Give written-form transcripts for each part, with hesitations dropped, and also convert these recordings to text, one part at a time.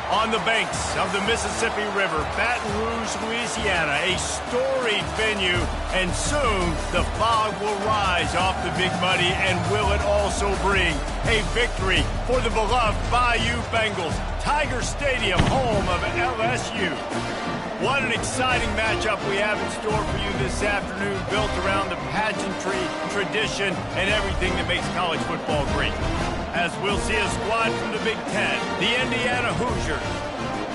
On the banks of the Mississippi River, Baton Rouge, Louisiana, a storied venue, and soon the fog will rise off the Big Muddy, and will it also bring a victory for the beloved Bayou Bengals, Tiger Stadium, home of LSU. What an exciting matchup we have in store for you this afternoon, built around the pageantry, tradition, and everything that makes college football great. As we'll see a squad from the Big Ten, the Indiana Hoosiers,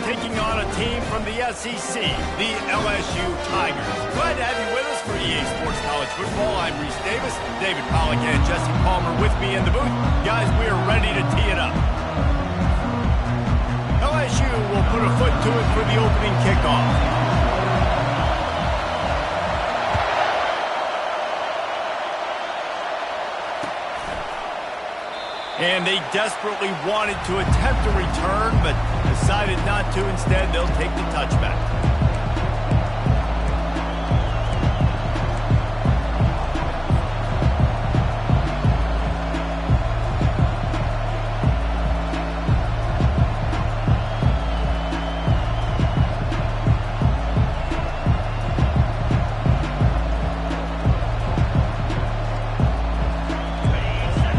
taking on a team from the SEC, the LSU Tigers. Glad to have you with us for EA Sports College Football. I'm Reese Davis, David Pollack and Jesse Palmer with me in the booth. Guys, we are ready to tee it up. LSU will put a foot to it for the opening kickoff. And they desperately wanted to attempt a return, but decided not to. Instead, they'll take the touchback.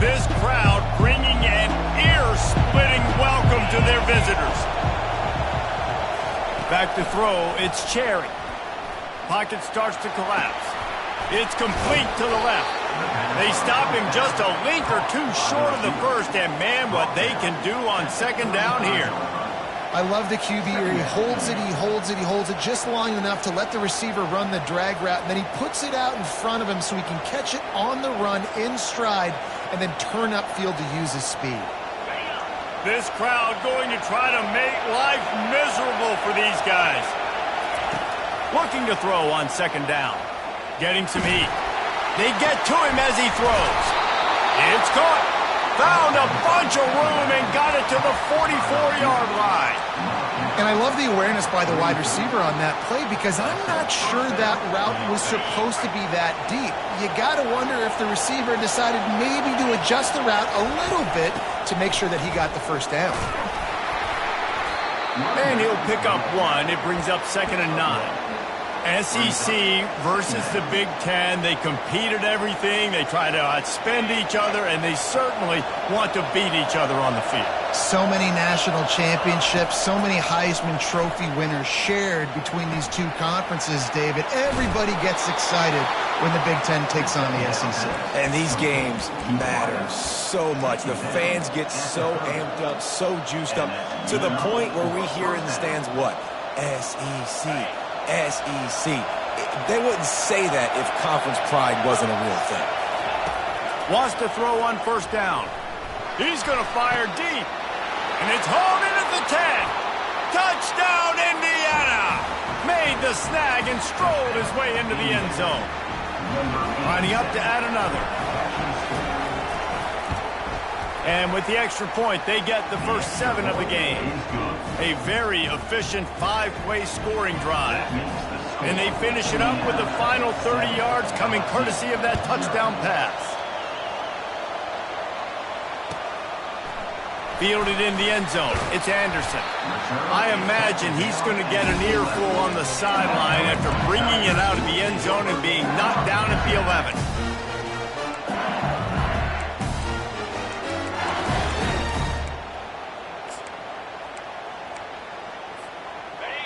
This crowd bringing an ear-splitting welcome to their visitors. Back to throw, it's Cherry. Pocket starts to collapse. It's complete to the left. They stop him just a link or two short of the first, and man, what they can do on second down here. I love the QB here. He holds it, he holds it, he holds it just long enough to let the receiver run the drag route, and then he puts it out in front of him so he can catch it on the run in stride and then turn upfield to use his speed. This crowd going to try to make life miserable for these guys. Looking to throw on second down. Getting some heat. They get to him as he throws. It's caught. Found a bunch of room and got it to the 44-yard line. And I love the awareness by the wide receiver on that play, because I'm not sure that route was supposed to be that deep. You got to wonder if the receiver decided maybe to adjust the route a little bit to make sure that he got the first down. And he'll pick up one. It brings up 2nd and 9. SEC versus the Big Ten. They compete at everything. They try to outspend each other, and they certainly want to beat each other on the field. So many national championships, so many Heisman Trophy winners shared between these two conferences, David. Everybody gets excited when the Big Ten takes on the SEC. And these games matter so much. The fans get so amped up, so juiced up, to the point where we hear in the stands, what? SEC. SEC. They wouldn't say that if conference pride wasn't a real thing. Wants to throw on first down. He's going to fire deep. And it's hauled in at the 10. Touchdown, Indiana! Made the snag and strolled his way into the end zone. Lining up to add another. And with the extra point, they get the first 7 of the game. A very efficient 5-play scoring drive. And they finish it up with the final 30 yards coming courtesy of that touchdown pass. Fielded in the end zone. It's Anderson. I imagine he's going to get an earful on the sideline after bringing it out of the end zone and being knocked down at the 11.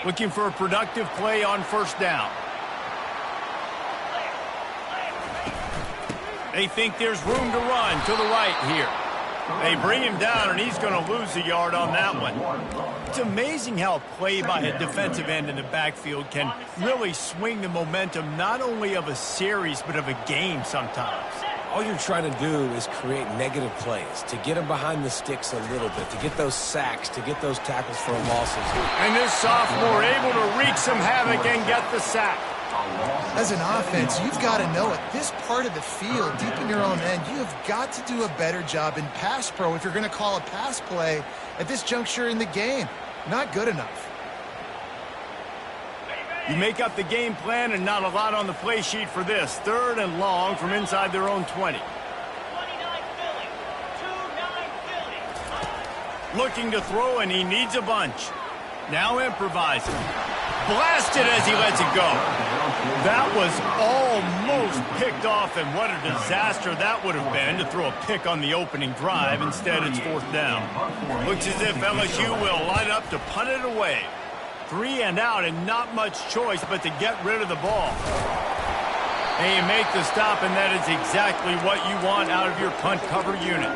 Looking for a productive play on first down. They think there's room to run to the right here. They bring him down, and he's going to lose a yard on that one. It's amazing how play by a defensive end in the backfield can really swing the momentum not only of a series but of a game sometimes. All you're trying to do is create negative plays, to get them behind the sticks a little bit, to get those sacks, to get those tackles for losses. And this sophomore able to wreak some havoc and get the sack. As an offense, you've got to know at this part of the field, deep in your own end, you have got to do a better job in pass pro if you're going to call a pass play at this juncture in the game. Not good enough. You make up the game plan and not a lot on the play sheet for this. 3rd and long from inside their own 20. Looking to throw, and he needs a bunch. Now improvising. Blasted as he lets it go. That was almost picked off, and what a disaster that would have been to throw a pick on the opening drive. Instead, it's 4th down. Looks as if LSU will line up to punt it away. 3 and out, and not much choice but to get rid of the ball. And you make the stop, and that is exactly what you want out of your punt cover unit.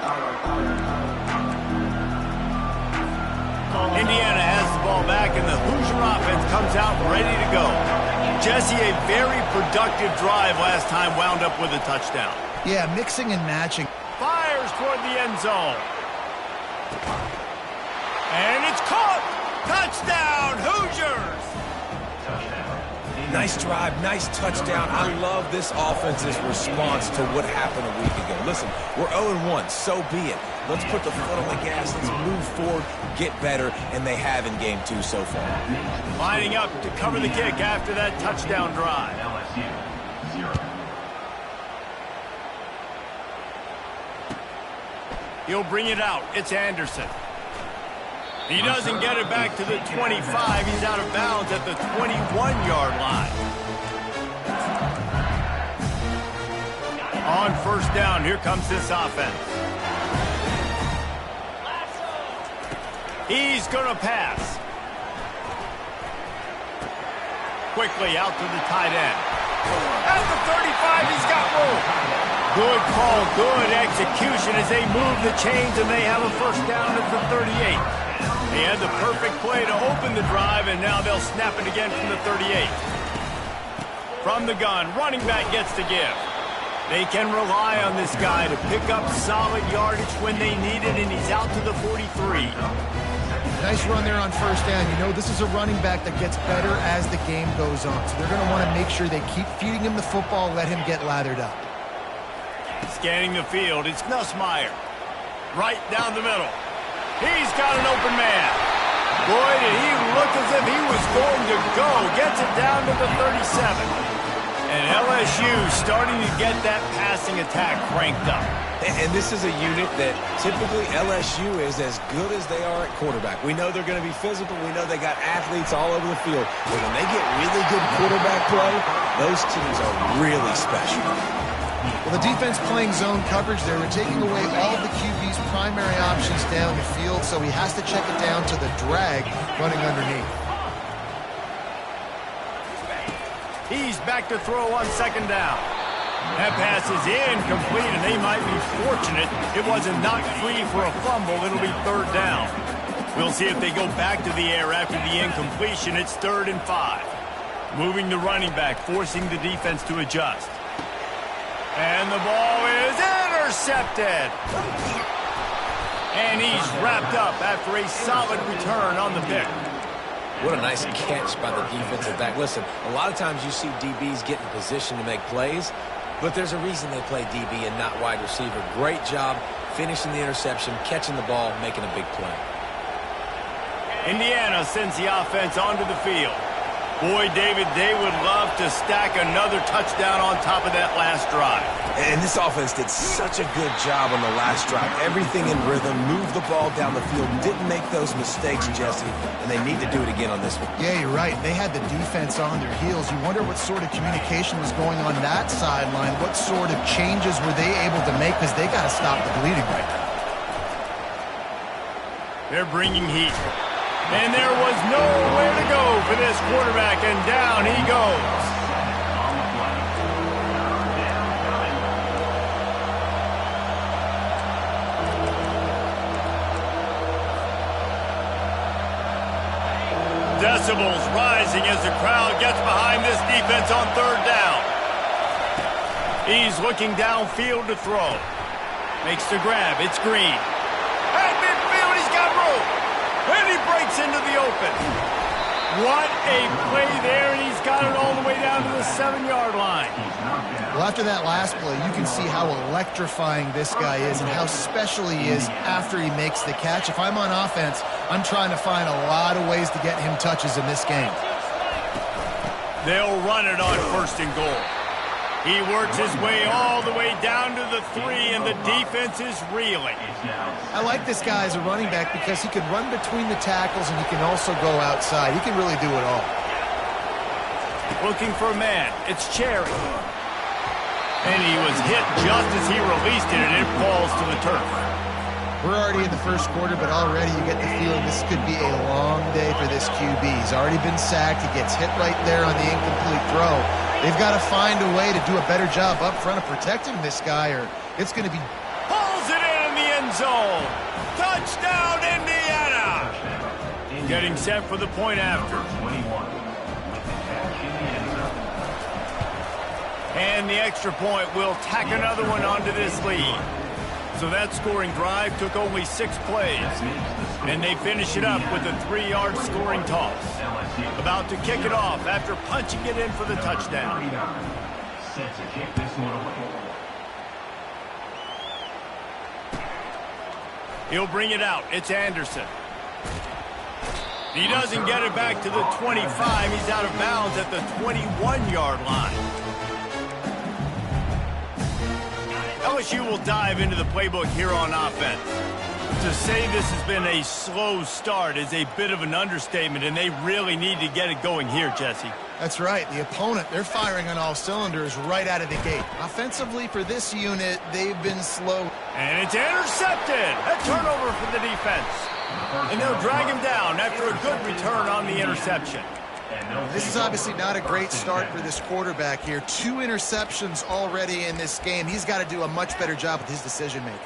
Indiana has the ball back, and the Hoosier offense comes out ready to go. Jesse, a very productive drive last time, wound up with a touchdown. Yeah, mixing and matching. Fires toward the end zone. And it's caught! Touchdown, Hoosiers! Nice drive, nice touchdown. I love this offense's response to what happened a week ago. Listen, we're 0-1, so be it. Let's put the foot on the gas. Let's move forward, get better, and they have in game 2 so far. Lining up to cover the kick after that touchdown drive. He'll bring it out. It's Anderson. He doesn't get it back to the 25. He's out of bounds at the 21-yard line. On 1st down, here comes this offense. He's going to pass. Quickly out to the tight end. At the 35, he's got room. Good call, good execution as they move the chains, and they have a 1st down at the 38. They had the perfect play to open the drive, and now they'll snap it again from the 38. From the gun, running back gets to give. They can rely on this guy to pick up solid yardage when they need it, and he's out to the 43. Nice run there on 1st down. You know, this is a running back that gets better as the game goes on. So they're going to want to make sure they keep feeding him the football, let him get lathered up. Scanning the field, it's Nussmeier. Right down the middle. He's got an open man. Boy, did he look as if he was going to go. Gets it down to the 37. And LSU starting to get that passing attack cranked up. And this is a unit that typically LSU is as good as they are at quarterback. We know they're going to be physical. We know they got athletes all over the field. But when they get really good quarterback play, those teams are really special. Well, the defense playing zone coverage there. We're taking away all of the QB's primary options down the field, so he has to check it down to the drag running underneath. He's back to throw on 2nd down. That pass is incomplete, and they might be fortunate it wasn't knocked free for a fumble. It'll be 3rd down. We'll see if they go back to the air after the incompletion. It's 3rd and 5. Moving the running back, forcing the defense to adjust. And the ball is intercepted. And he's wrapped up after a solid return on the pick. What a nice catch by the defensive back. Listen, a lot of times you see DBs get in position to make plays, but there's a reason they play DB and not wide receiver. Great job finishing the interception, catching the ball, making a big play. Indiana sends the offense onto the field. Boy, David, they would love to stack another touchdown on top of that last drive. And this offense did such a good job on the last drive. Everything in rhythm, moved the ball down the field, didn't make those mistakes, Jesse, and they need to do it again on this one. Yeah, you're right. They had the defense on their heels. You wonder what sort of communication was going on that sideline. What sort of changes were they able to make, because they got to stop the bleeding right now. They're bringing heat. And there was nowhere to go for this quarterback, and down he goes. Decibels rising as the crowd gets behind this defense on 3rd down. He's looking downfield to throw. Makes the grab. It's Green. At midfield, he's got room. And he breaks into the open. What a play there, and he's got it all the way down to the 7-yard line. Well, after that last play, you can see how electrifying this guy is and how special he is after he makes the catch. If I'm on offense, I'm trying to find a lot of ways to get him touches in this game. They'll run it on 1st and goal. He works his way all the way down to the 3, and the defense is reeling. I like this guy as a running back because he can run between the tackles and he can also go outside. He can really do it all. Looking for a man. It's Cherry. And he was hit just as he released it, and it falls to the turf. We're already in the first quarter, but already you get the feeling this could be a long day for this QB. He's already been sacked. He gets hit right there on the incomplete throw. They've got to find a way to do a better job up front of protecting this guy, or it's going to be... Pulls it in the end zone. Touchdown, Indiana. Getting set for the point after. And the extra point will tack another one onto this lead. So that scoring drive took only 6 plays. And they finish it up with a 3-yard scoring toss. About to kick it off after punching it in for the touchdown. He'll bring it out. It's Anderson. He doesn't get it back to the 25. He's out of bounds at the 21-yard line. LSU will dive into the playbook here on offense. To say this has been a slow start is a bit of an understatement, and they really need to get it going here, Jesse. That's right. The opponent, they're firing on all cylinders right out of the gate. Offensively, for this unit, they've been slow. And it's intercepted. A turnover for the defense. And they'll drag him down after a good return on the interception. This is obviously not a great start for this quarterback here. 2 interceptions already in this game. He's got to do a much better job with his decision-making.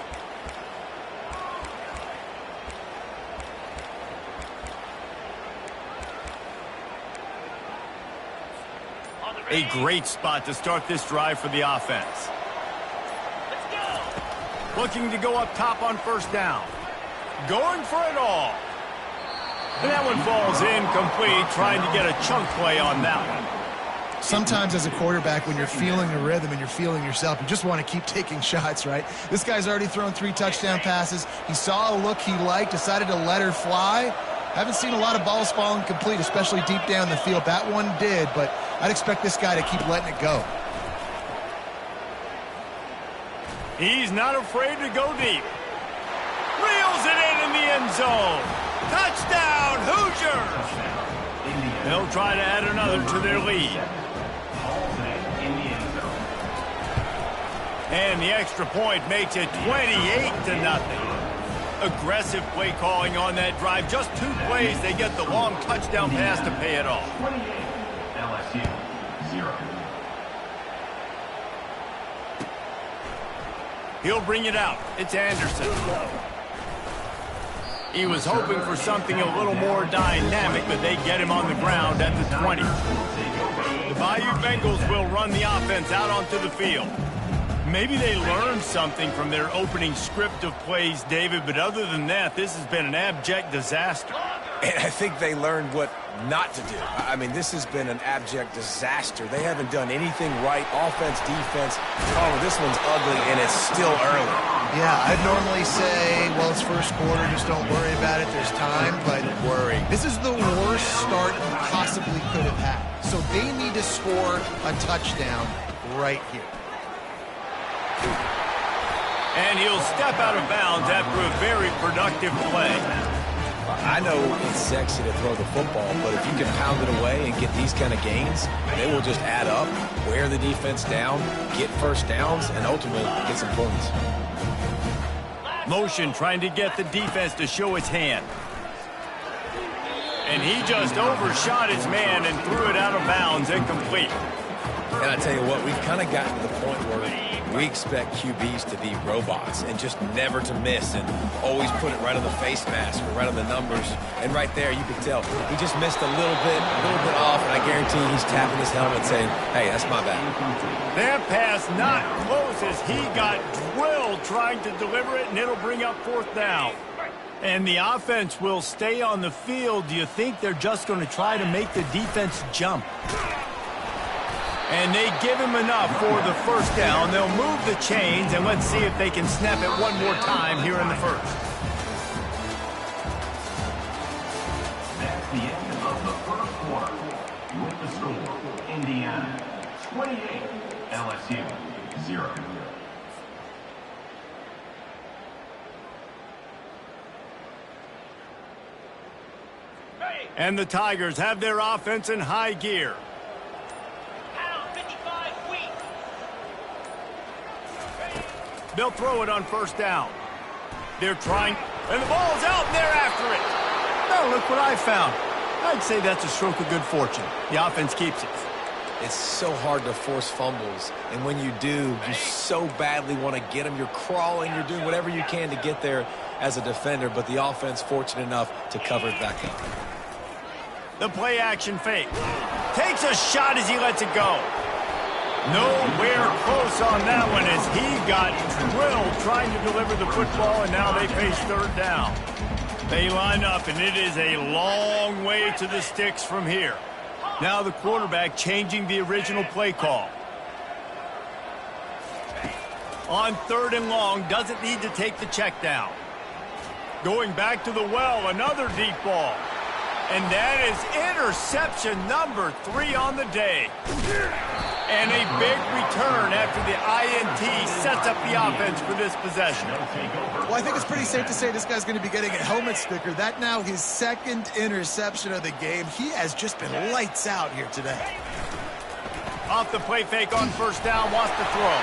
A great spot to start this drive for the offense. Looking to go up top on first down. Going for it all. And that one falls incomplete, trying to get a chunk play on that one. Sometimes as a quarterback, when you're feeling the rhythm and you're feeling yourself, you just want to keep taking shots, right? This guy's already thrown 3 touchdown passes. He saw a look he liked, decided to let her fly. Haven't seen a lot of balls falling complete, especially deep down the field. That one did, but I'd expect this guy to keep letting it go. He's not afraid to go deep. Reels it in the end zone. Touchdown, Hoosiers! They'll try to add another to their lead. And the extra point makes it 28-0. Aggressive play calling on that drive. Just 2 plays, they get the long touchdown pass to pay it off. LSU 0. He'll bring it out. It's Anderson. He was hoping for something a little more dynamic, but they get him on the ground at the 20. The Bayou Bengals will run the offense out onto the field. Maybe they learned something from their opening script of plays, David, but other than that, this has been an abject disaster. And I think they learned what not to do. I mean, this has been an abject disaster. They haven't done anything right. Offense, defense. Oh, this one's ugly, and it's still early. Yeah, I'd normally say, well, it's first quarter, just don't worry about it. There's time, but this is the worst start you possibly could have had. So they need to score a touchdown right here. And he'll step out of bounds after a very productive play. I know it's sexy to throw the football, but if you can pound it away and get these kind of gains, they will just add up, wear the defense down, get first downs, and ultimately get some points. Motion trying to get the defense to show its hand. And he just overshot his man and threw it out of bounds, incomplete. And I tell you what, we've kind of gotten to the point where we expect QBs to be robots and just never to miss and always put it right on the face mask or right on the numbers. And right there, you can tell he just missed a little bit off, and I guarantee he's tapping his helmet saying, hey, that's my bad. That pass not close as he got drilled trying to deliver it, and it'll bring up fourth down. And the offense will stay on the field. Do you think they're just going to try to make the defense jump? And they give him enough for the first down. They'll move the chains, and let's see if they can snap it one more time here in the first. That's the end of the first quarter. With the score, Indiana 28. LSU 0. And the Tigers have their offense in high gear. They'll throw it on first down. They're trying, and the ball's out, and they're after it. Now look what I found. I'd say that's a stroke of good fortune. The offense keeps it. It's so hard to force fumbles, and when you do, you so badly want to get them. You're crawling, you're doing whatever you can to get there as a defender, but the offense fortunate enough to cover it back up. The play action fake. Takes a shot as he lets it go. Nowhere close on that one as he got drilled trying to deliver the football, and now they face third down. They line up, and it is a long way to the sticks from here. Now the quarterback changing the original play call. On third and long, doesn't need to take the check down. Going back to the well, another deep ball. And that is interception number 3 on the day. And a big return after the INT sets up the offense for this possession. Well, I think it's pretty safe to say this guy's going to be getting a helmet sticker. That now his second interception of the game. He has just been lights out here today. Off the play fake on first down, wants to throw.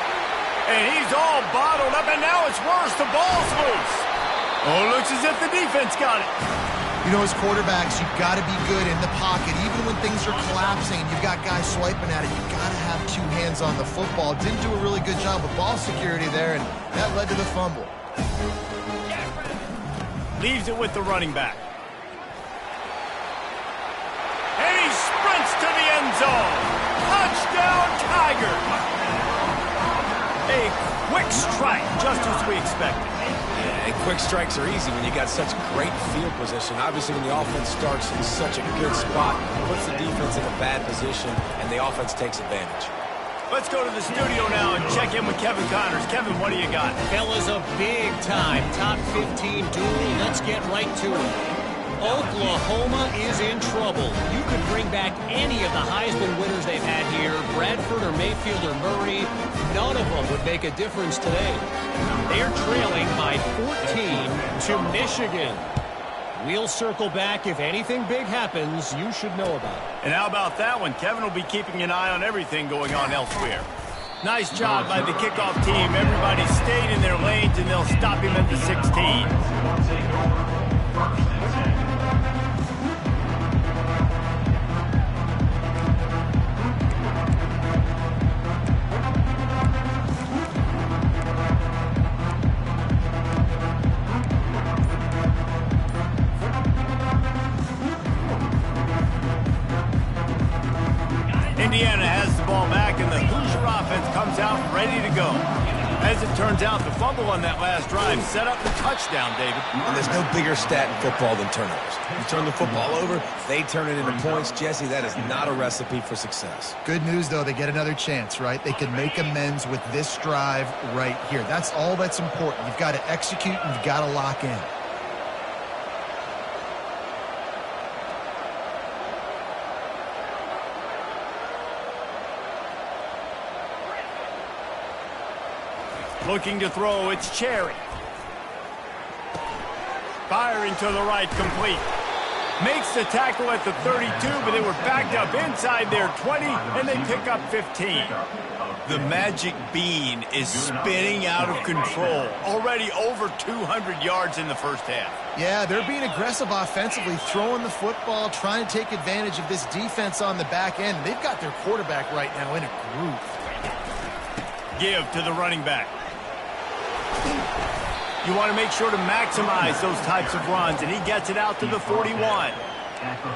And he's all bottled up, and now it's worse. The ball's loose. Oh, looks as if the defense got it. You know, as quarterbacks, you've got to be good in the pocket. Even when things are collapsing, you've got guys swiping at it. You've got to have 2 hands on the football. Didn't do a really good job with ball security there, and that led to the fumble. Leaves it with the running back. And he sprints to the end zone. Touchdown, Tiger. A quick strike, just as we expected. And quick strikes are easy when you got such great field position. Obviously, when the offense starts in such a good spot, it puts the defense in a bad position, and the offense takes advantage. Let's go to the studio now and check in with Kevin Connors. Kevin, what do you got? Fellas, a big-time top 15 duel. Let's get right to it. Oklahoma is in trouble. You could bring back any of the Heisman winners they've had here, Bradford or Mayfield or Murray. None of them would make a difference today. They're trailing by 14 to Michigan. We'll circle back. If anything big happens, you should know about it. And how about that one? Kevin will be keeping an eye on everything going on elsewhere. Nice job by the kickoff team. Everybody stayed in their lanes, and they'll stop him at the 16. Indiana has the ball back, and the Hoosier offense comes out ready to go. As it turns out, the fumble on that last drive set up the touchdown, David. And there's no bigger stat in football than turnovers. You turn the football over, they turn it into points. Jesse, that is not a recipe for success. Good news, though, they get another chance, right? They can make amends with this drive right here. That's all that's important. You've got to execute, and you've got to lock in. Looking to throw, it's Cherry. Firing to the right, complete. Makes the tackle at the 32, but they were backed up inside their 20, and they pick up 15. The magic bean is spinning out of control. Already over 200 yards in the first half. Yeah, they're being aggressive offensively, throwing the football, trying to take advantage of this defense on the back end. They've got their quarterback right now in a groove. Give to the running back. You want to make sure to maximize those types of runs, and he gets it out to the 41.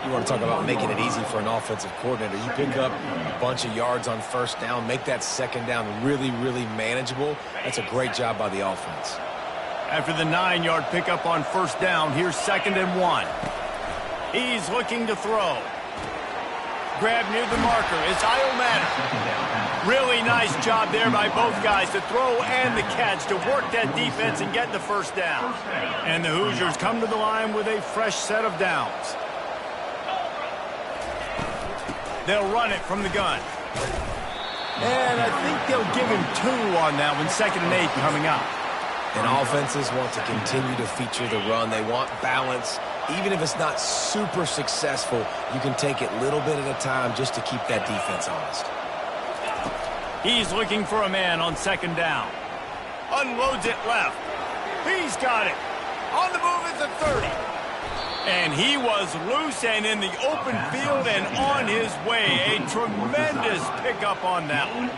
You want to talk about making it easy for an offensive coordinator. You pick up a bunch of yards on first down, make that second down really, really manageable. That's a great job by the offense. After the 9-yard pickup on first down, here's 2nd and 1. He's looking to throw. Grab near the marker. It's Iomatter. Really nice job there by both guys, the throw and the catch, to work that defense and get the first down. And the Hoosiers come to the line with a fresh set of downs. They'll run it from the gun. And I think they'll give him 2 on that one, 2nd and 8 coming up. And offenses want to continue to feature the run. They want balance. Even if it's not super successful, you can take it little bit at a time just to keep that defense honest. He's looking for a man on 2nd down. Unloads it left. He's got it. On the move is the 30. And he was loose and in the open field and on his way. A tremendous pickup on that one.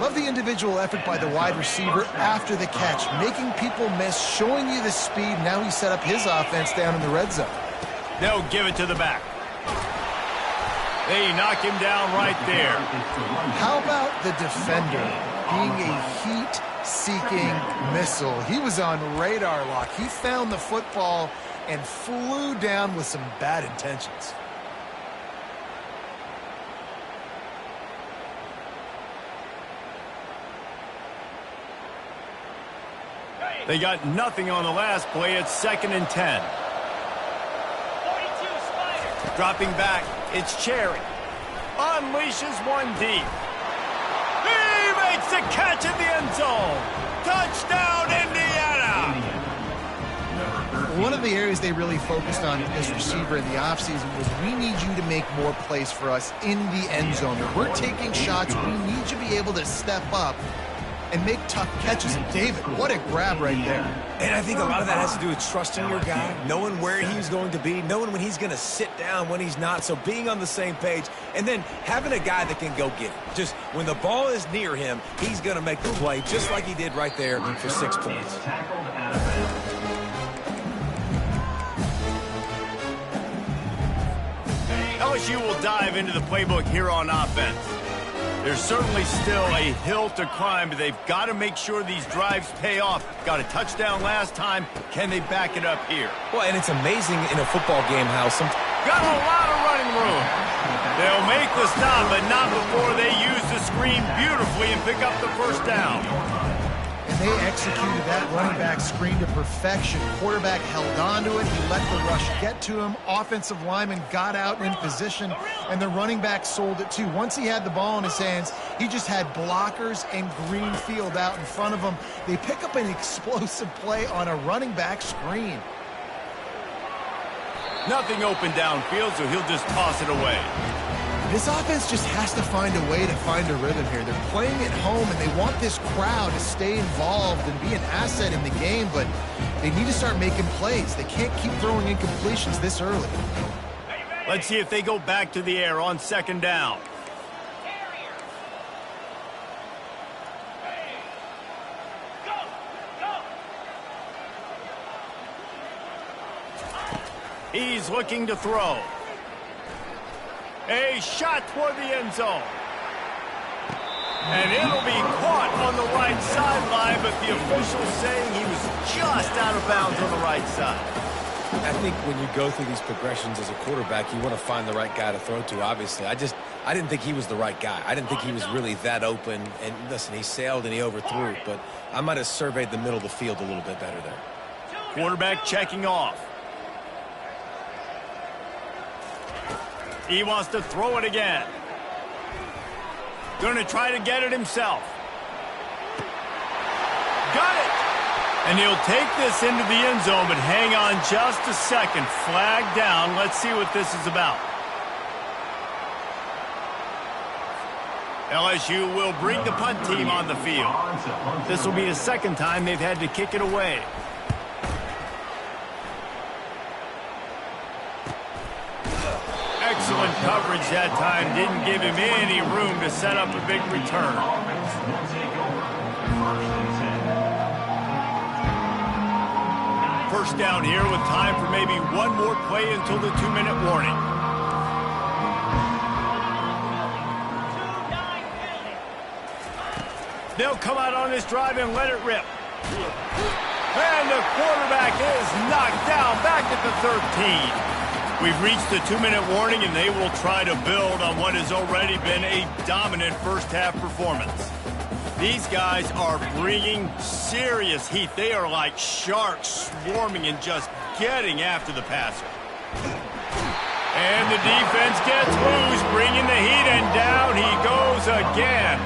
Love the individual effort by the wide receiver after the catch, making people miss, showing you the speed. Now he set up his offense down in the red zone. They'll give it to the back. They knock him down right there. How about the defender being a heat-seeking missile? He was on radar lock. He found the football and flew down with some bad intentions. They got nothing on the last play. It's 2nd and 10. Dropping back, it's Cherry. Unleashes one deep. He makes the catch in the end zone. Touchdown, Indiana! One of the areas they really focused on as receiver in the offseason was we need you to make more plays for us in the end zone. If we're taking shots, we need you to be able to step up and make tough catches. And David, what a grab right there. And I think a lot of that has to do with trusting your guy, knowing where he's going to be, knowing when he's going to sit down, when he's not, so being on the same page, and then having a guy that can go get it. Just when the ball is near him, he's going to make the play just like he did right there for 6 points. LSU will dive into the playbook here on offense. There's certainly still a hill to climb, but they've got to make sure these drives pay off. Got a touchdown last time. Can they back it up here? Well, and it's amazing in a football game how some... Got a lot of running room. They'll make the stop, but not before they use the screen beautifully and pick up the first down. And they executed that running back screen to perfection. Quarterback held on to it. He let the rush get to him. Offensive lineman got out in position, and the running back sold it too. Once he had the ball in his hands, he just had blockers and green field out in front of him. They pick up an explosive play on a running back screen. Nothing open downfield, so he'll just toss it away. This offense just has to find a way to find a rhythm here. They're playing at home, and they want this crowd to stay involved and be an asset in the game, but they need to start making plays. They can't keep throwing incompletions this early. Let's see if they go back to the air on 2nd down. He's looking to throw. A shot toward the end zone. And it'll be caught on the right sideline, but the official's saying he was just out of bounds on the right side. I think when you go through these progressions as a quarterback, you want to find the right guy to throw to, obviously. I didn't think he was the right guy. I didn't think he was really that open. And listen, he sailed and he overthrew, but I might have surveyed the middle of the field a little bit better there. Quarterback checking off. He wants to throw it again. Going to try to get it himself. Got it! And he'll take this into the end zone, but hang on just a second. Flag down. Let's see what this is about. LSU will bring the punt team on the field. This will be the 2nd time they've had to kick it away. Excellent coverage that time. Didn't give him any room to set up a big return. First down here with time for maybe one more play until the 2-minute warning. They'll come out on this drive and let it rip. And the quarterback is knocked down back at the 13. We've reached the 2-minute warning, and they will try to build on what has already been a dominant first-half performance. These guys are bringing serious heat. They are like sharks swarming and just getting after the passer. And the defense gets loose, bringing the heat, and down he goes again.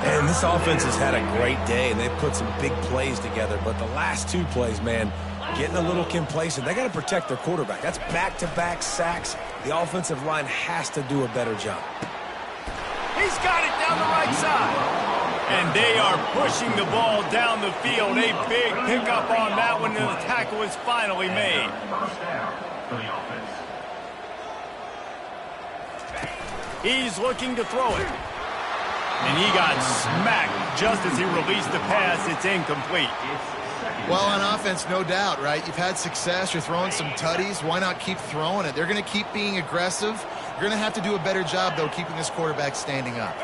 And this offense has had a great day, and they've put some big plays together. But the last two plays, man, getting a little complacent. They got to protect their quarterback. That's back-to-back sacks. The offensive line has to do a better job. He's got it down the right side. And they are pushing the ball down the field. A big pickup on that one, and the tackle is finally made. First down for the offense. He's looking to throw it. And he got smacked just as he released the pass. It's incomplete. Well, on offense, no doubt, right? You've had success. You're throwing some tutties. Why not keep throwing it? They're going to keep being aggressive. You're going to have to do a better job, though, keeping this quarterback standing up.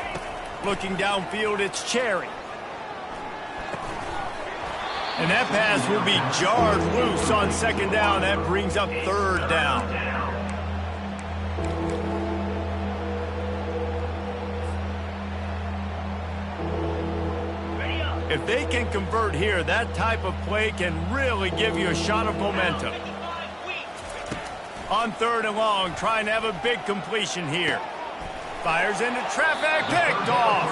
Looking downfield, it's Cherry. And that pass will be jarred loose on second down. That brings up third down. If they can convert here, that type of play can really give you a shot of momentum. On third and long, trying to have a big completion here. Fires into traffic, picked off.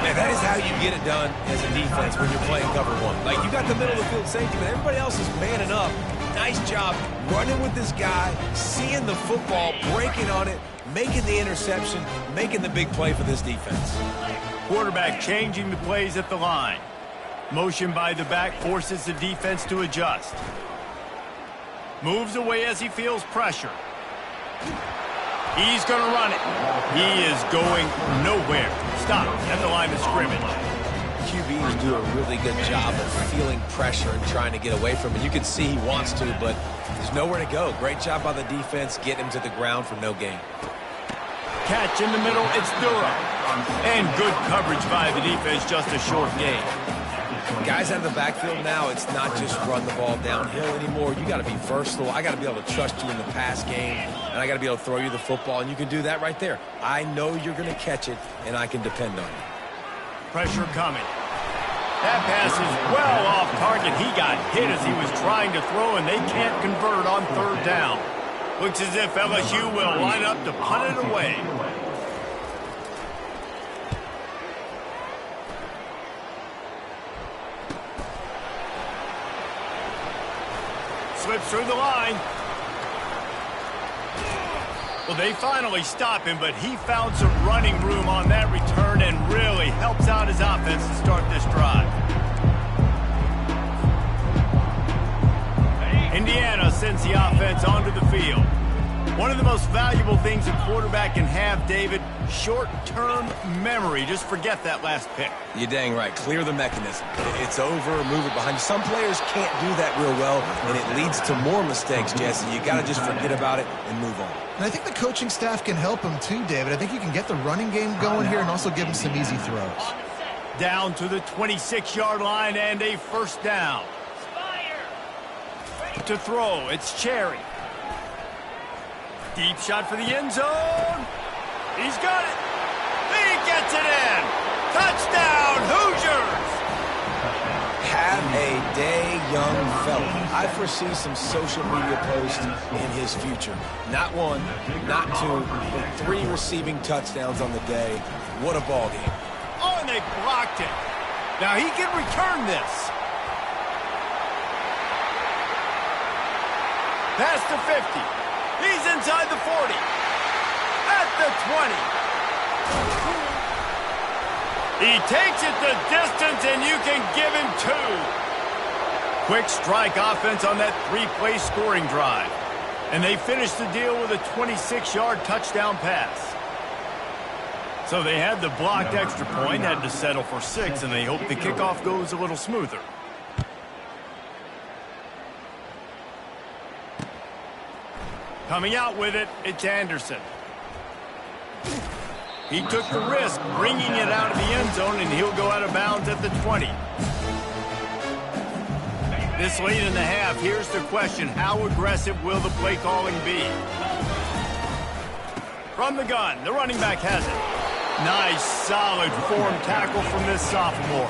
Man, that is how you get it done as a defense when you're playing cover one. Like, you got the middle of the field safety, but everybody else is manning up. Nice job running with this guy, seeing the football, breaking on it, making the interception, making the big play for this defense. Quarterback changing the plays at the line. Motion by the back forces the defense to adjust. Moves away as he feels pressure. He's going to run it. He is going nowhere. Stop at the line of scrimmage. QBs do a really good job of feeling pressure and trying to get away from it. You can see he wants to, but there's nowhere to go. Great job by the defense, getting him to the ground for no gain. Catch in the middle, it's Durham. And good coverage by the defense, just a short gain. Guys out of the backfield now, it's not just run the ball downhill anymore. You got to be versatile. I got to be able to trust you in the pass game, and I got to be able to throw you the football, and you can do that right there. I know you're going to catch it, and I can depend on you. Pressure coming. That pass is well off target. He got hit as he was trying to throw, and they can't convert on third down. Looks as if LSU will line up to punt it away. Slips through the line. Well, they finally stop him, but he found some running room on that return and really helps out his offense to start this drive. Indiana sends the offense onto the field. One of the most valuable things a quarterback can have, David, short-term memory. Just forget that last pick. You're dang right. Clear the mechanism. It's over, move it behind you. Some players can't do that real well, and it leads to more mistakes, Jesse. You got to just forget about it and move on. And I think the coaching staff can help him too, David. I think you can get the running game going here and also give him some easy throws. Down to the 26-yard line and a first down. To throw, it's Cherry. Deep shot for the end zone. He's got it. He gets it in. Touchdown, Hoosiers. Have a day, young fella. I foresee some social media posts in his future. Not one, not two, but 3 receiving touchdowns on the day. What a ball game. Oh, and they blocked it. Now he can return this. Past the 50. He's inside the 40. At the 20. He takes it the distance, and you can give him 2. Quick strike offense on that 3-play scoring drive. And they finish the deal with a 26-yard touchdown pass. So they had the blocked extra point, had to settle for 6, and they hope the kickoff goes a little smoother. Coming out with it, it's Anderson. He took the risk, bringing it out of the end zone, and he'll go out of bounds at the 20. This late in the half, here's the question. How aggressive will the play calling be? From the gun, the running back has it. Nice, solid form tackle from this sophomore.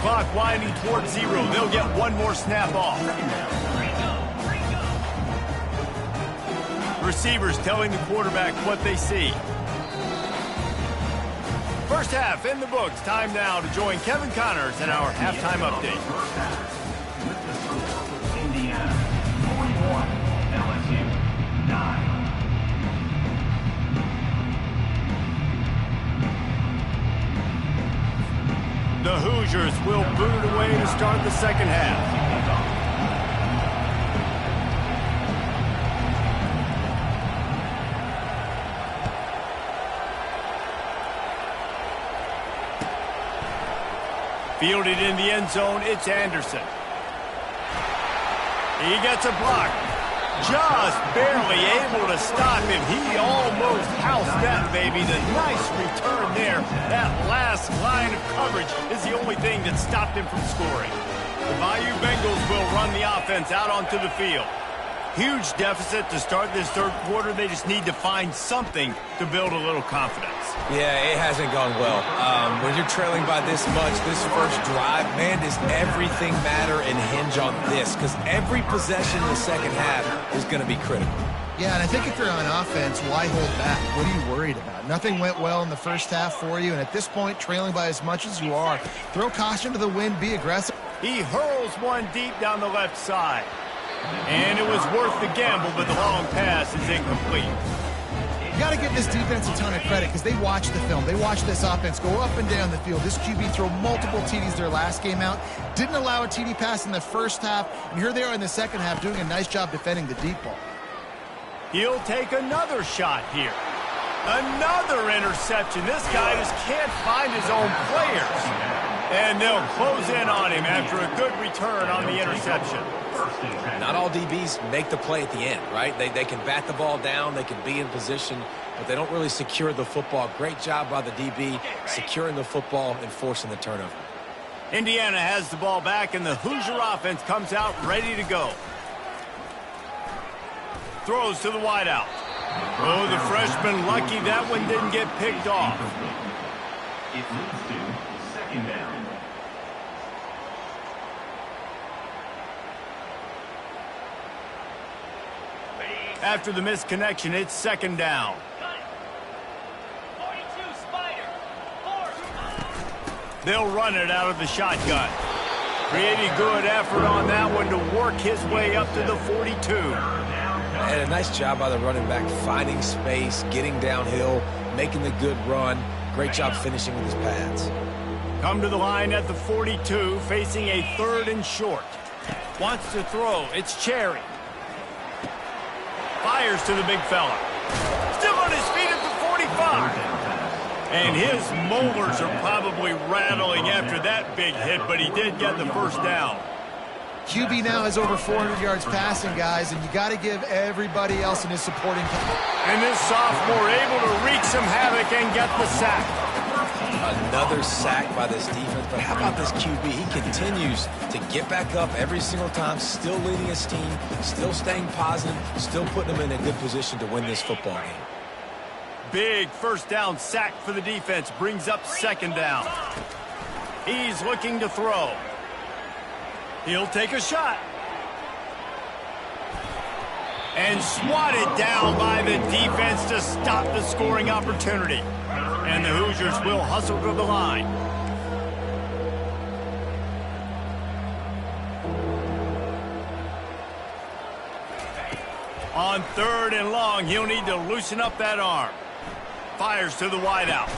Clock winding towards 0. They'll get one more snap off. Receivers telling the quarterback what they see. First half in the books. Time now to join Kevin Connors in our halftime update. First half. With the score, Indiana 41, LSU 9. The Hoosiers will boot it away to start the second half. Fielded in the end zone, it's Anderson. He gets a block. Just barely able to stop him. He almost housed that, baby. The nice return there. That last line of coverage is the only thing that stopped him from scoring. The Bayou Bengals will run the offense out onto the field. Huge deficit to start this third quarter. They just need to find something to build a little confidence. Yeah, it hasn't gone well. When you're trailing by this much, this first drive, man, does everything matter and hinge on this? Because every possession in the second half is going to be critical. Yeah, and I think if you're on offense, why hold back? What are you worried about? Nothing went well in the first half for you, and at this point, trailing by as much as you are, throw caution to the wind, be aggressive. He hurls one deep down the left side. And it was worth the gamble, but the long pass is incomplete. You got to give this defense a ton of credit because they watch the film. They watch this offense go up and down the field. This QB threw multiple TDs their last game out. Didn't allow a TD pass in the first half. And here they are in the second half doing a nice job defending the deep ball. He'll take another shot here. Another interception. This guy just can't find his own players. And they'll close in on him after a good return on the interception. Not all DBs make the play at the end, right? They can bat the ball down, they can be in position, but they don't really secure the football. Great job by the DB securing the football and forcing the turnover. Indiana has the ball back, and the Hoosier offense comes out ready to go. Throws to the wideout. Oh, the freshman lucky that one didn't get picked off. It leads to second down. After the misconnection, it's second down. 42, Spider. 4. They'll run it out of the shotgun. Pretty good effort on that one to work his way up to the 42. And a nice job by the running back, finding space, getting downhill, making the good run. Great job finishing with his pads. Come to the line at the 42, facing a 3rd and short. Wants to throw. It's Cherry. Fires to the big fella. Still on his feet at the 45. And his molars are probably rattling after that big hit, but he did get the first down. QB now has over 400 yards passing, guys, and you got to give everybody else in his supporting. And this sophomore able to wreak some havoc and get the sack. Another sack by this defense, but how about this QB? He continues to get back up every single time, still leading his team, still staying positive, still putting them in a good position to win this football game. Big first down sack for the defense, brings up second down. He's looking to throw. He'll take a shot. And swatted down by the defense to stop the scoring opportunity. And the Hoosiers will hustle to the line. On 3rd and long, he'll need to loosen up that arm. Fires to the wideout.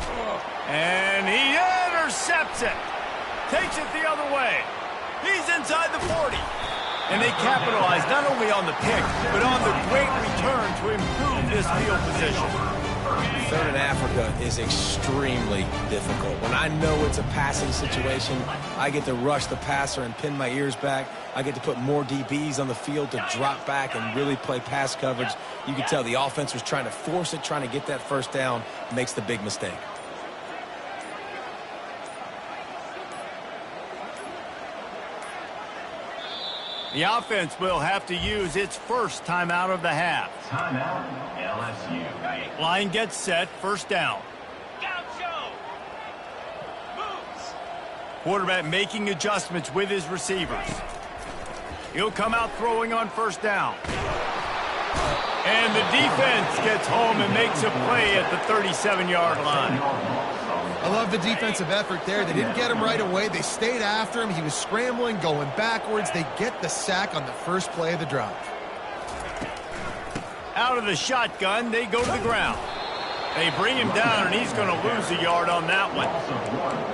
And he intercepts it. Takes it the other way. He's inside the 40. And they capitalize not only on the pick, but on the great return to improve this field position. 3rd in Africa is extremely difficult. When I know it's a passing situation, I get to rush the passer and pin my ears back. I get to put more DBs on the field to drop back and really play pass coverage. You can tell the offense was trying to force it, trying to get that first down, makes the big mistake. The offense will have to use its first timeout of the half. Timeout, LSU. Line gets set, first down. Gaucho. Moves. Quarterback making adjustments with his receivers. He'll come out throwing on first down. And the defense gets home and makes a play at the 37-yard line. I love the defensive effort there. They didn't get him right away. They stayed after him. He was scrambling, going backwards. They get the sack on the first play of the drive. Out of the shotgun, they go to the ground. They bring him down, and he's going to lose a yard on that one.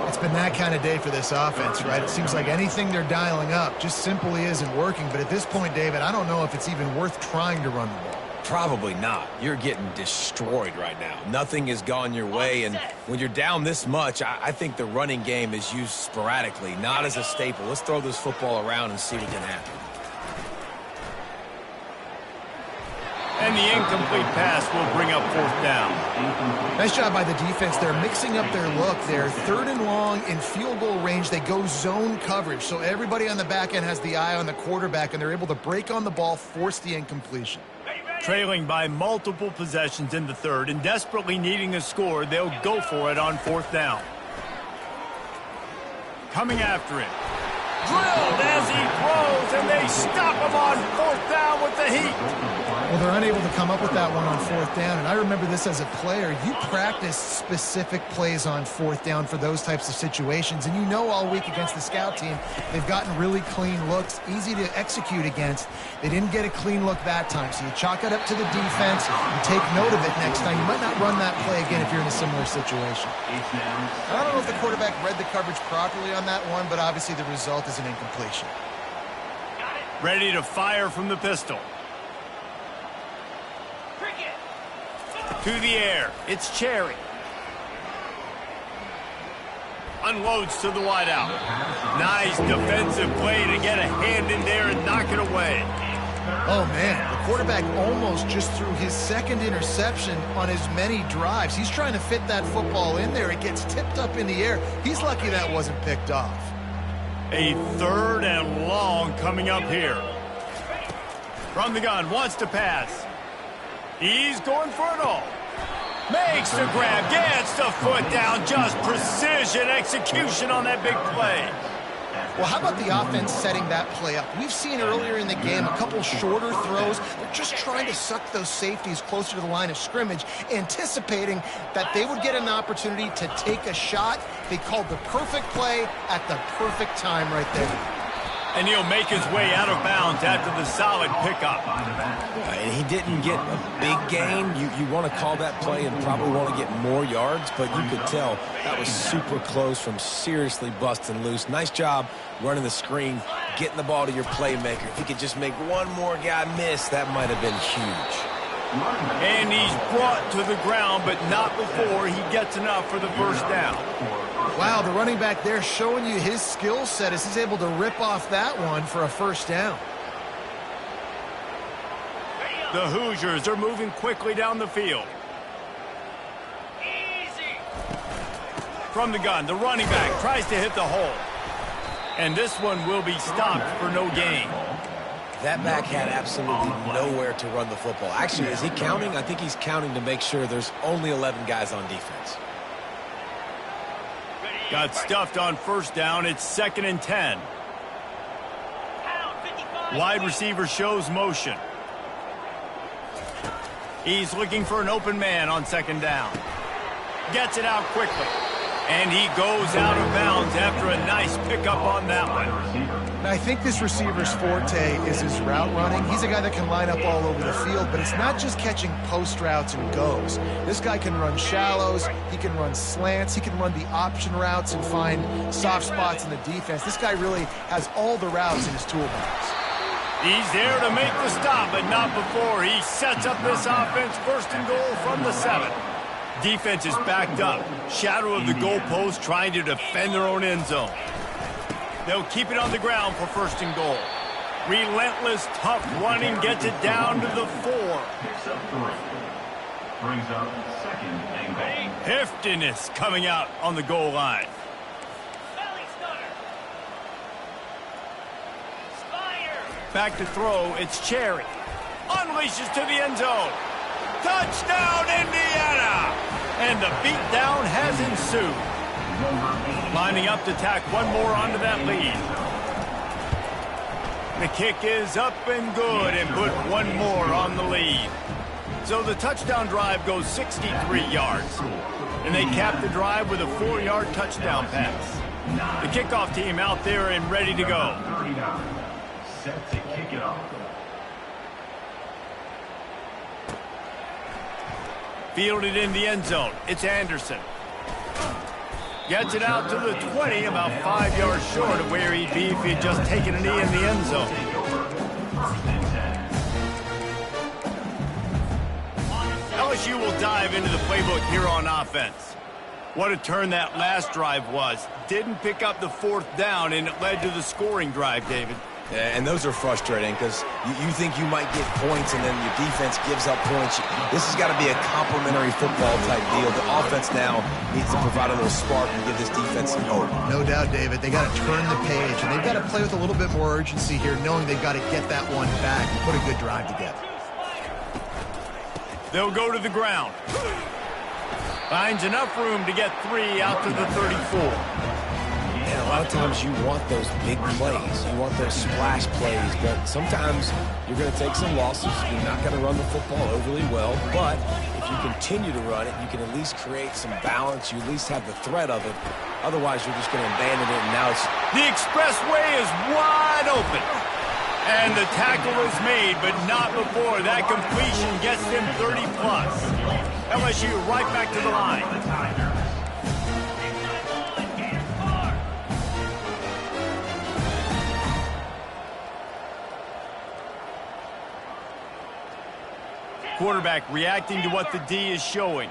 It's been that kind of day for this offense, right? It seems like anything they're dialing up just simply isn't working. But at this point, David, I don't know if it's even worth trying to run the ball. Probably not. You're getting destroyed right now. Nothing has gone your way, and when you're down this much, I think the running game is used sporadically, not as a staple. Let's throw this football around and see what can happen. And the incomplete pass will bring up fourth down. Nice job by the defense. They're mixing up their look. They're 3rd and long in field goal range. They go zone coverage, so everybody on the back end has the eye on the quarterback, and they're able to break on the ball, force the incompletion. Trailing by multiple possessions in the third and desperately needing a score, they'll go for it on fourth down. Coming after it. Drilled as he throws, and they stop him on fourth down with the heat. Well, they're unable to come up with that one on fourth down, and I remember this as a player. You practice specific plays on fourth down for those types of situations, and you know all week against the scout team, they've gotten really clean looks, easy to execute against. They didn't get a clean look that time, so you chalk it up to the defense and take note of it next time. You might not run that play again if you're in a similar situation. I don't know if the quarterback read the coverage properly on that one, but obviously the result is an incompletion. Ready to fire from the pistol. To the air, it's Cherry. Unloads to the wideout. Nice defensive play to get a hand in there and knock it away. Oh, man, the quarterback almost just threw his second interception on as many drives. He's trying to fit that football in there. It gets tipped up in the air. He's lucky that wasn't picked off. A 3rd and long coming up here. From the gun, wants to pass. He's going for it all. Makes the grab, gets the foot down. Just precision execution on that big play. Well, how about the offense setting that play up? We've seen earlier in the game a couple shorter throws. They're just trying to suck those safeties closer to the line of scrimmage, anticipating that they would get an opportunity to take a shot. They called the perfect play at the perfect time right there. And he'll make his way out of bounds after the solid pickup. And he didn't get a big gain. You want to call that play and probably want to get more yards, but you could tell that was super close from seriously busting loose. Nice job running the screen, getting the ball to your playmaker. If he could just make one more guy miss, that might have been huge. And he's brought to the ground, but not before he gets enough for the first down. Wow, the running back there showing you his skill set as he's able to rip off that one for a first down. The Hoosiers are moving quickly down the field. Easy. From the gun, the running back tries to hit the hole. And this one will be stopped for no gain. That back had absolutely nowhere to run the football. Actually, is he counting? I think he's counting to make sure there's only 11 guys on defense. Got stuffed on first down. It's 2nd and 10. Wide receiver shows motion. He's looking for an open man on 2nd down. Gets it out quickly. And he goes out of bounds after a nice pickup on that one. And I think this receiver's forte is his route running. He's a guy that can line up all over the field, but it's not just catching post routes and goes. This guy can run shallows, he can run slants, he can run the option routes and find soft spots in the defense. This guy really has all the routes in his toolbox. He's there to make the stop, but not before he sets up this offense. 1st and goal from the 7. Defense is backed up. Shadow of the goalpost trying to defend their own end zone. They'll keep it on the ground for 1st and goal. Relentless, tough running gets it down to the 4. Picks up 3. Brings up 2nd and goal. Heftiness coming out on the goal line. Back to throw, it's Cherry. Unleashes to the end zone. Touchdown, Indiana! And the beatdown has ensued. Lining up to tack one more onto that lead. The kick is up and good and put one more on the lead. So the touchdown drive goes 63 yards. And they cap the drive with a 4-yard touchdown pass. The kickoff team out there and ready to go. 39. Set to kick it off. Fielded in the end zone. It's Anderson. Gets it out to the 20, about 5 yards short of where he'd be if he had just taken a knee in the end zone. LSU will dive into the playbook here on offense. What a turn that last drive was. Didn't pick up the 4th down, and it led to the scoring drive, David. Yeah, and those are frustrating because you think you might get points and then your defense gives up points. This has got to be a complementary football type deal. The offense now needs to provide a little spark and give this defense some hope. No doubt, David. They got to turn the page, and they've got to play with a little bit more urgency here, knowing they've got to get that one back and put a good drive together. They'll go to the ground. Finds enough room to get 3 out to the 34. And a lot of times you want those big plays. You want those splash plays, but sometimes you're going to take some losses. You're not going to run the football overly well, but if you continue to run it, you can at least create some balance. You at least have the threat of it. Otherwise, you're just going to abandon it, and now it's... The expressway is wide open. And the tackle is made, but not before that completion gets them 30-plus. LSU right back to the line. Quarterback reacting to what the D is showing.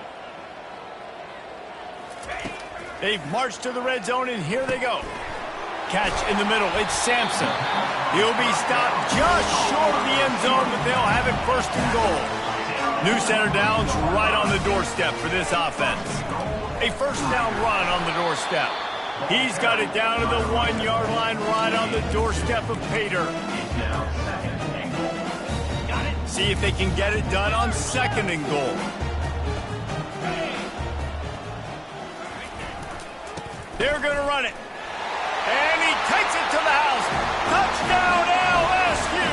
They've marched to the red zone, and here they go. Catch in the middle. It's Sampson. He'll be stopped just short of the end zone, but they'll have it 1st and goal. New center downs right on the doorstep for this offense. A 1st down run on the doorstep. He's got it down to the 1-yard line right on the doorstep of Pater. See if they can get it done on 2nd and goal. They're going to run it. And he takes it to the house. Touchdown, LSU!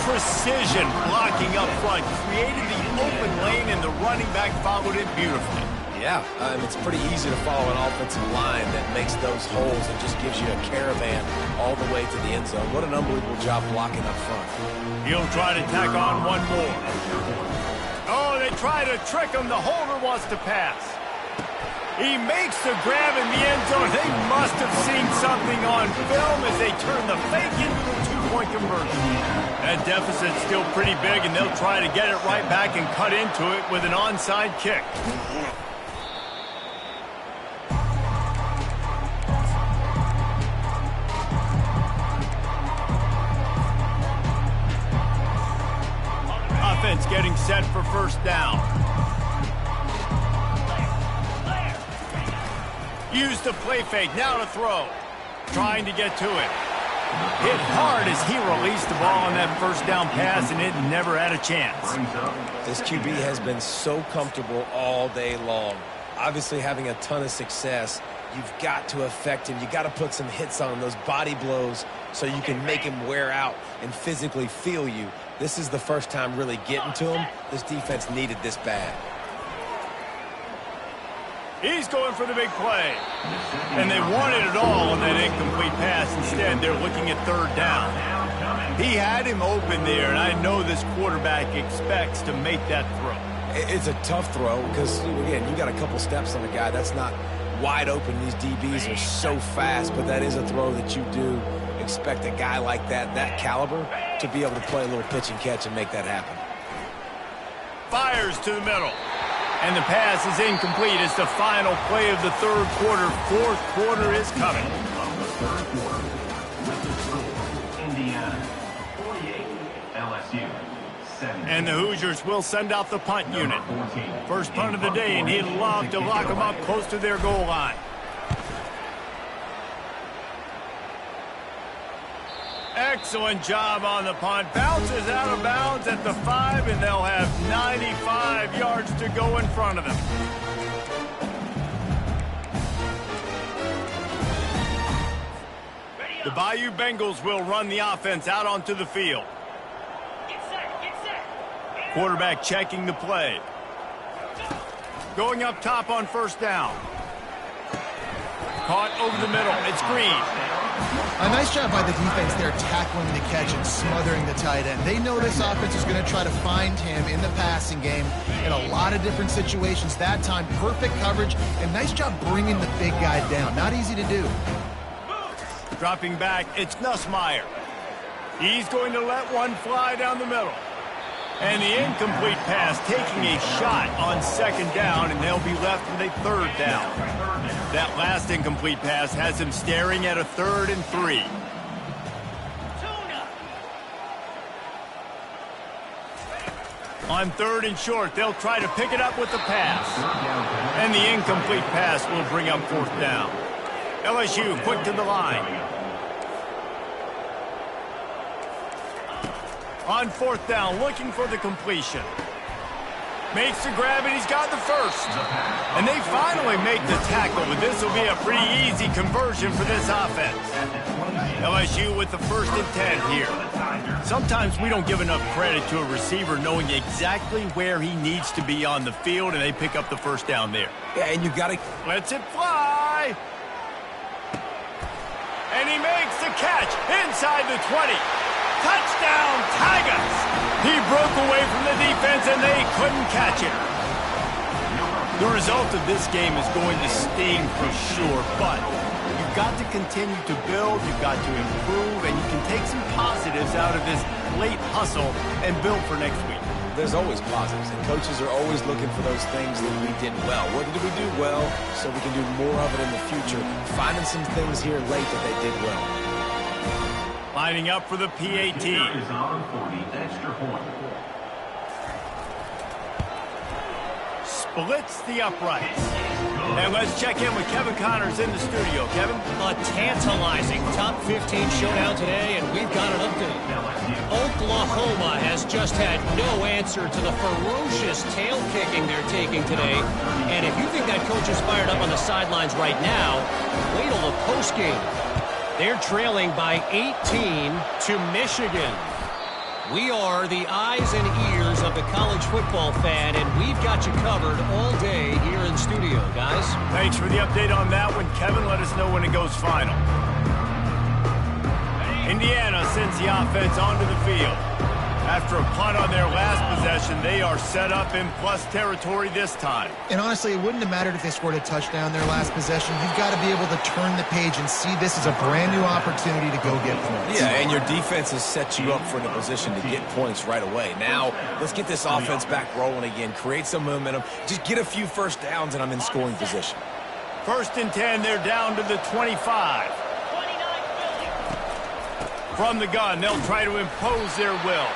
Precision blocking up front. Created the open lane, and the running back followed it beautifully. Yeah, it's pretty easy to follow an offensive line that makes those holes and just gives you a caravan all the way to the end zone. What an unbelievable job blocking up front. He'll try to tack on one more. Oh, they try to trick him. The holder wants to pass. He makes the grab in the end zone. They must have seen something on film as they turn the fake into the 2-point conversion. That deficit's still pretty big, and they'll try to get it right back and cut into it with an onside kick. Offense getting set for 1st down. Use the play fake, now to throw. Trying to get to it. Hit hard as he released the ball on that 1st down pass, and it never had a chance. This QB has been so comfortable all day long. Obviously having a ton of success. You've got to affect him. You got to put some hits on him, those body blows, so you can make him wear out and physically feel you. This is the first time really getting to him. This defense needed this bad. He's going for the big play. And they wanted it all on that incomplete pass. Instead, they're looking at 3rd down. He had him open there, and I know this quarterback expects to make that throw. It's a tough throw because, again, you got a couple steps on the guy. That's not wide open. These DBs are so fast, but that is a throw that you do expect a guy like that caliber, to be able to play a little pitch and catch and make that happen. Fires to the middle. And the pass is incomplete. It's the final play of the 3rd quarter. 4th quarter is coming. Indiana 48, LSU 7. And the Hoosiers will send out the punt unit. 1st punt of the day, and he'd love to lock them up close to their goal line. Excellent job on the punt. Bounces out of bounds at the 5, and they'll have 95 yards to go in front of them. The Bayou Bengals will run the offense out onto the field. Quarterback checking the play. Going up top on first down. Caught over the middle. It's Green. A nice job by the defense there tackling the catch and smothering the tight end. They know this offense is going to try to find him in the passing game in a lot of different situations. That time, perfect coverage, and nice job bringing the big guy down. Not easy to do. Dropping back, it's Nussmeier. He's going to let one fly down the middle. And the incomplete pass taking a shot on second down, and they'll be left with a third down. That last incomplete pass has him staring at a 3rd and 3. On 3rd and short, they'll try to pick it up with the pass. And the incomplete pass will bring up 4th down. LSU quick to the line. On 4th down, looking for the completion. Makes the grab, and he's got the first. And they finally make the tackle, but this will be a pretty easy conversion for this offense. LSU with the 1st and 10 here. Sometimes we don't give enough credit to a receiver knowing exactly where he needs to be on the field, and they pick up the 1st down there. Yeah, and you got to... Lets it fly. And he makes the catch inside the 20. Touchdown, Tigers! He broke away from the defense, and they couldn't catch him. The result of this game is going to sting for sure, but you've got to continue to build, you've got to improve, and you can take some positives out of this late hustle and build for next week. There's always positives, and coaches are always looking for those things that we did well. What did we do well so we can do more of it in the future? Finding some things here late that they did well. Lining up for the PAT. Is on for the extra point. Splits the uprights. And let's check in with Kevin Connors in the studio. Kevin? A tantalizing top 15 showdown today, and we've got an update. Oklahoma has just had no answer to the ferocious tail kicking they're taking today. And if you think that coach is fired up on the sidelines right now, wait till the postgame. They're trailing by 18 to Michigan. We are the eyes and ears of the college football fan, and we've got you covered all day here in studio, guys. Thanks for the update on that one, Kevin. Let us know when it goes final. Indiana sends the offense onto the field. After a punt on their last possession, they are set up in plus territory this time. And honestly, it wouldn't have mattered if they scored a touchdown their last possession. You've got to be able to turn the page and see this as a brand new opportunity to go get points. Yeah, and your defense has set you up for the position to get points right away. Now, let's get this offense back rolling again, create some momentum, just get a few first downs, and I'm in scoring position. 1st and 10, they're down to the 25. From the gun, they'll try to impose their will.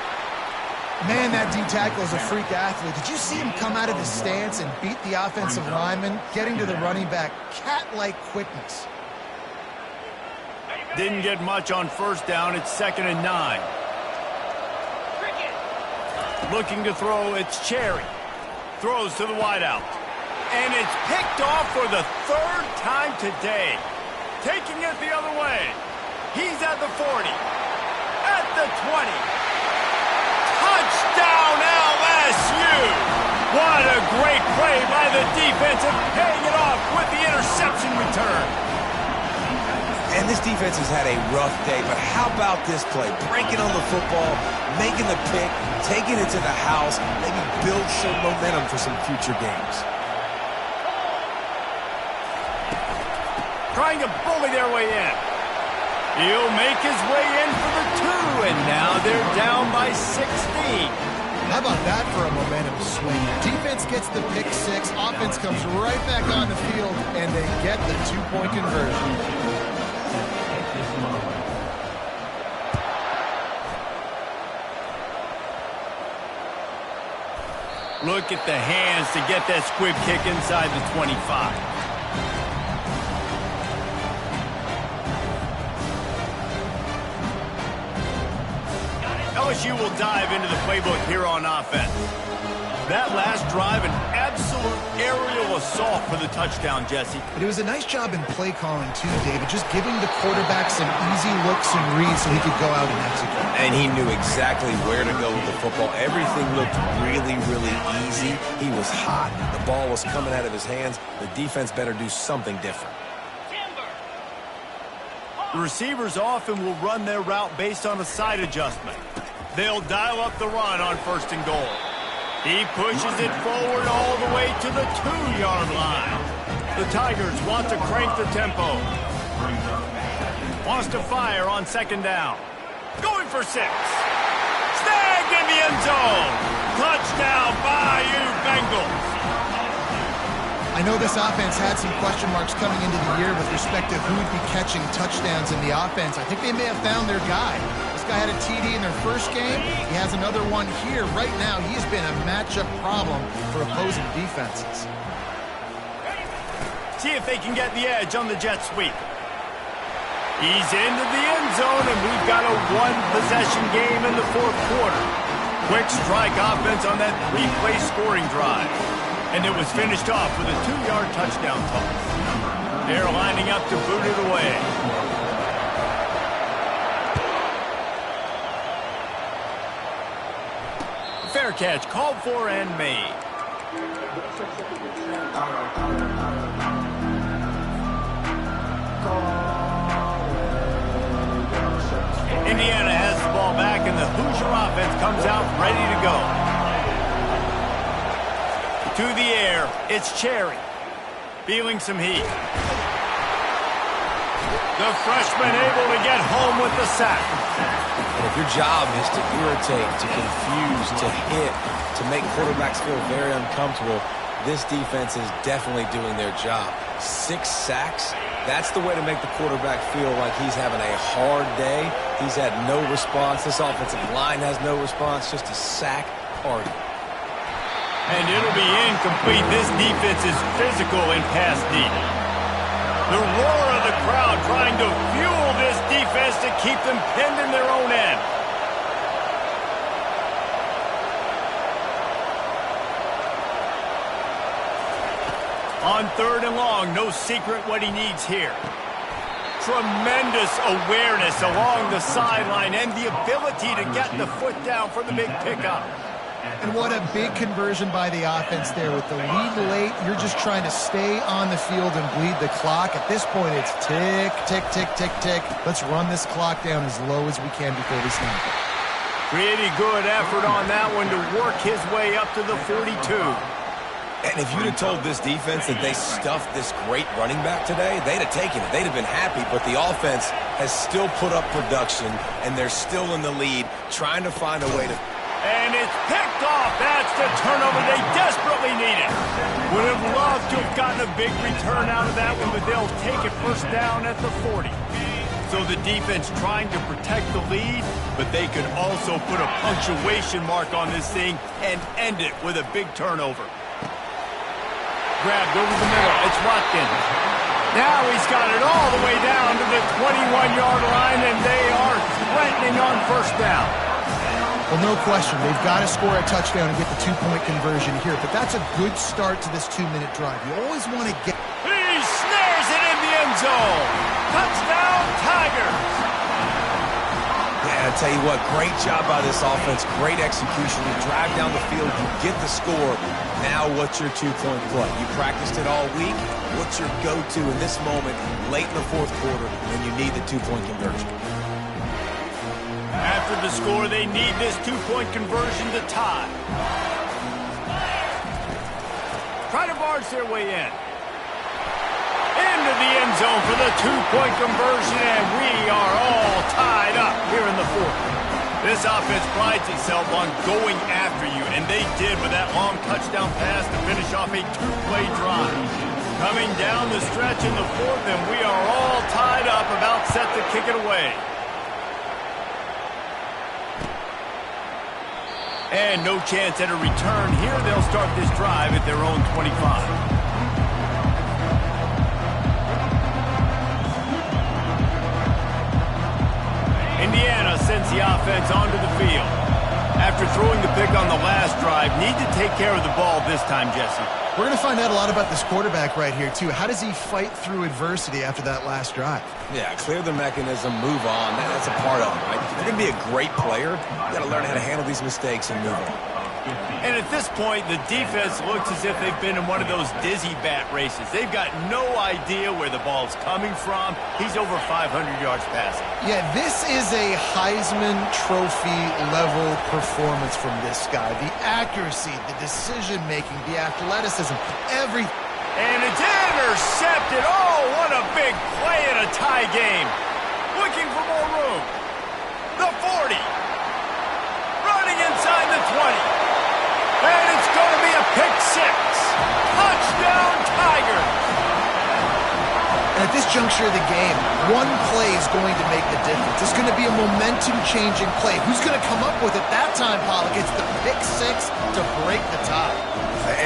Man, that D-tackle is a freak athlete. Did you see him come out of his stance and beat the offensive lineman, getting to the running back? Cat-like quickness. Didn't get much on 1st down. It's 2nd and 9. Looking to throw, it's Cherry. Throws to the wideout. And it's picked off for the 3rd time today. Taking it the other way. He's at the 40. At the 20. Touchdown, LSU! What a great play by the defense and paying it off with the interception return. And this defense has had a rough day, but how about this play? Breaking on the football, making the pick, taking it to the house, maybe build some momentum for some future games. Trying to bully their way in. He'll make his way in for the 2, and now they're down by 16. How about that for a momentum swing? Defense gets the pick 6, offense comes right back on the field, and they get the 2-point conversion. Look at the hands to get that squib kick inside the 25. LSU will dive into the playbook here on offense. That last drive, an absolute aerial assault for the touchdown, Jesse. But it was a nice job in play calling, too, David, just giving the quarterback some easy looks and reads so he could go out and execute. And he knew exactly where to go with the football. Everything looked really, really easy. He was hot. The ball was coming out of his hands. The defense better do something different. The receivers often will run their route based on a side adjustment. They'll dial up the run on 1st and goal. He pushes it forward all the way to the 2-yard line. The Tigers want to crank the tempo. Wants to fire on 2nd down. Going for 6. Snagged in the end zone. Touchdown, Bayou Bengals. I know this offense had some question marks coming into the year with respect to who would be catching touchdowns in the offense. I think they may have found their guy. This guy had a TD in their first game. He has another one here. Right now, he's been a matchup problem for opposing defenses. See if they can get the edge on the jet sweep. He's into the end zone, and we've got a one-possession game in the 4th quarter. Quick strike offense on that 3-play scoring drive. And it was finished off with a 2-yard touchdown toss. They're lining up to boot it away. Fair catch called for and made. Indiana has the ball back, and the Hoosier offense comes out ready to go. To the air, it's Cherry. Feeling some heat. The freshman able to get home with the sack. And if your job is to irritate, to confuse, to hit, to make quarterbacks feel very uncomfortable, this defense is definitely doing their job. 6 sacks, that's the way to make the quarterback feel like he's having a hard day. He's had no response. This offensive line has no response, just a sack party. And it'll be incomplete. This defense is physical and pass deep. The roar of the crowd trying to fuel this defense to keep them pinned in their own end. On 3rd and long, no secret what he needs here. Tremendous awareness along the sideline and the ability to get the foot down for the big pickup. And what a big conversion by the offense there. With the lead late, you're just trying to stay on the field and bleed the clock. At this point, it's tick, tick, tick, tick, tick. Let's run this clock down as low as we can before we snap it. Pretty good effort on that one to work his way up to the 42. And if you'd have told this defense that they stuffed this great running back today, they'd have taken it. They'd have been happy, but the offense has still put up production, and they're still in the lead, trying to find a way to... And it's picked off. That's the turnover they desperately needed. Would have loved to have gotten a big return out of that one, but they'll take it 1st down at the 40. So the defense trying to protect the lead, but they could also put a punctuation mark on this thing and end it with a big turnover. Grabbed over the middle. It's Watkins. Now he's got it all the way down to the 21-yard line, and they are threatening on 1st down. Well, no question. They've got to score a touchdown and get the 2-point conversion here, but that's a good start to this 2-minute drive. You always want to get... He snares it in the end zone. Touchdown, Tigers. Yeah, I tell you what, great job by this offense. Great execution. You drive down the field, you get the score. Now what's your 2-point play? You practiced it all week. What's your go-to in this moment late in the 4th quarter when you need the 2-point conversion? After the score, they need this 2-point conversion to tie. Try to barge their way in. Into the end zone for the 2-point conversion, and we are all tied up here in the 4th. This offense prides itself on going after you, and they did with that long touchdown pass to finish off a 2-play drive. Coming down the stretch in the 4th, and we are all tied up, about set to kick it away. And no chance at a return here. They'll start this drive at their own 25. Indiana sends the offense onto the field. After throwing the pick on the last drive, need to take care of the ball this time, Jesse. We're going to find out a lot about this quarterback right here, too. How does he fight through adversity after that last drive? Yeah, clear the mechanism, move on. That's a part of it, right? If you're going to be a great player, you got to learn how to handle these mistakes and move on. And at this point, the defense looks as if they've been in one of those dizzy bat races. They've got no idea where the ball's coming from. He's over 500 yards passing. Yeah, this is a Heisman Trophy level performance from this guy. The accuracy, the decision-making, the athleticism, everything. And it's intercepted. Oh, what a big play in a tie game. Looking for more room. The 40. Running inside the 20. And it's going to be a pick six. Touchdown, Tigers. And at this juncture of the game, one play is going to make the difference. It's going to be a momentum-changing play. Who's going to come up with it that time, Pollock? It's the pick six to break the tie.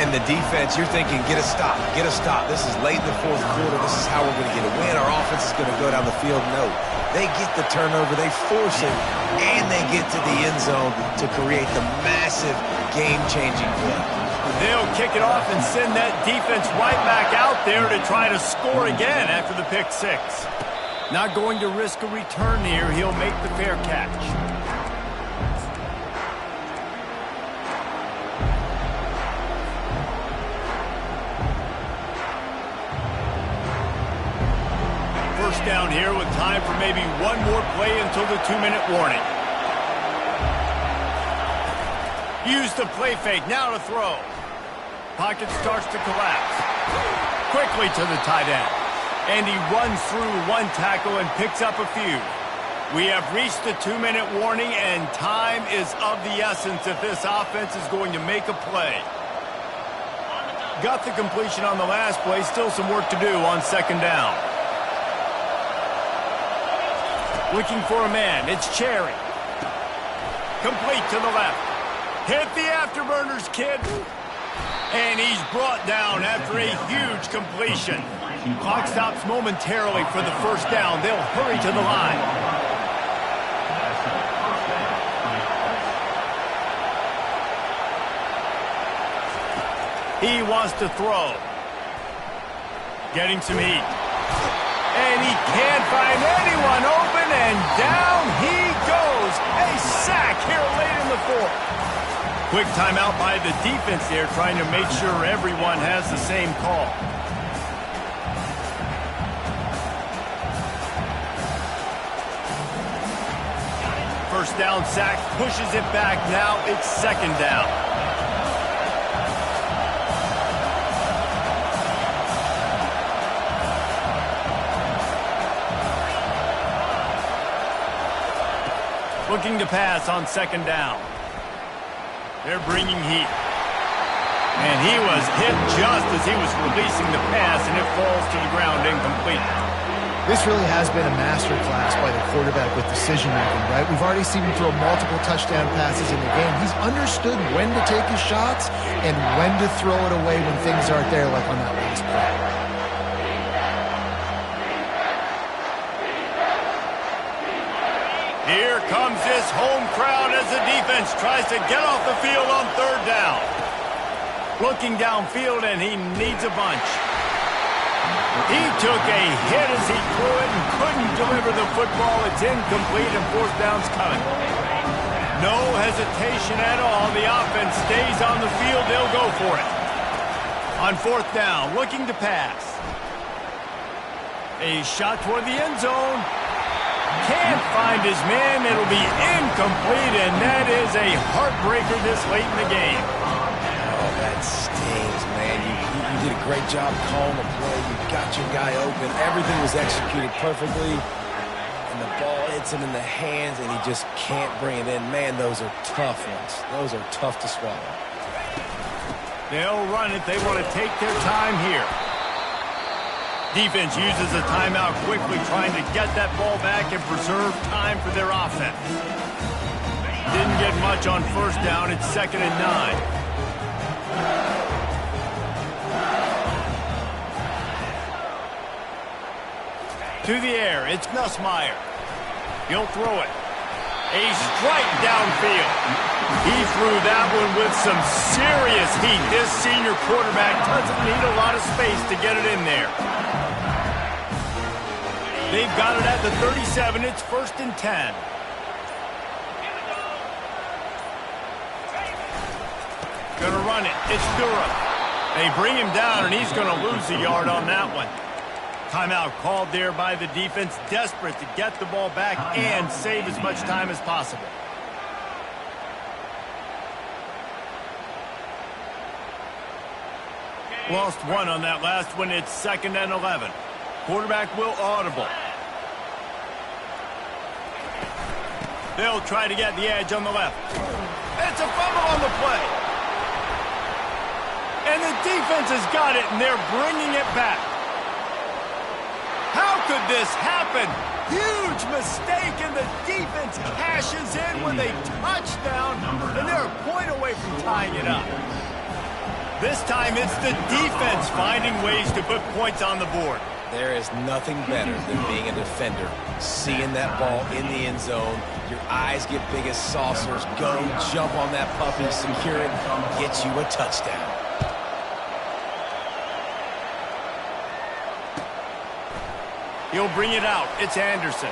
And the defense, you're thinking, get a stop, get a stop. This is late in the fourth quarter. This is how we're going to get a win. Our offense is going to go down the field. No, they get the turnover, they force it, and they get to the end zone to create the massive game-changing play. They'll kick it off and send that defense right back out there to try to score again after the pick six. Not going to risk a return here. He'll make the fair catch. First down here with time for maybe one more play until the 2-minute warning. Use the play fake, now to throw. Pocket starts to collapse. Quickly to the tight end. And he runs through one tackle and picks up a few. We have reached the 2-minute warning, and time is of the essence if this offense is going to make a play. Got the completion on the last play, still some work to do on second down. Looking for a man, it's Cherry. Complete to the left. Hit the afterburners, kid. And he's brought down after a huge completion. Clock stops momentarily for the first down. They'll hurry to the line. He wants to throw. Getting some heat. And he can't find anyone open, and down he goes. A sack here late in the fourth. Quick timeout by the defense there, trying to make sure everyone has the same call. First down sack, pushes it back. Now it's second down. Looking to pass on second down. They're bringing heat. And he was hit just as he was releasing the pass, and it falls to the ground incomplete. This really has been a masterclass by the quarterback with decision-making, right? We've already seen him throw multiple touchdown passes in the game. He's understood when to take his shots and when to throw it away when things aren't there, like on that last play. Here comes this home crowd as the defense tries to get off the field on third down. Looking downfield, and he needs a bunch. He took a hit as he threw it and couldn't deliver the football. It's incomplete, and fourth down's coming. No hesitation at all. The offense stays on the field. They'll go for it. On fourth down, looking to pass. A shot toward the end zone. Can't find his man. It'll be incomplete, and that is a heartbreaker this late in the game. Oh, that stings, man. You did a great job calling the play. You got your guy open. Everything was executed perfectly, and the ball hits him in the hands, and he just can't bring it in. Man, those are tough ones. Those are tough to swallow. They'll run it. They want to take their time here. Defense uses a timeout quickly, trying to get that ball back and preserve time for their offense. Didn't get much on first down. It's 2nd and 9. To the air, it's Nussmeier. He'll throw it. A strike downfield. He threw that one with some serious heat. This senior quarterback doesn't need a lot of space to get it in there. They've got it at the 37. It's 1st and 10. Gonna run it. It's Durham. They bring him down, and he's going to lose a yard on that one. Timeout called there by the defense, desperate to get the ball back and save as much time as possible. Lost one on that last one. It's 2nd and 11. Quarterback will audible. They'll try to get the edge on the left. It's a fumble on the play. And the defense has got it, and they're bringing it back. How could this happen? Huge mistake, and the defense cashes in with a touchdown, and they're a point away from tying it up. This time, it's the defense finding ways to put points on the board. There is nothing better than being a defender. Seeing that ball in the end zone, your eyes get big as saucers. Go, jump on that puppy, secure it, get you a touchdown. He'll bring it out. It's Anderson.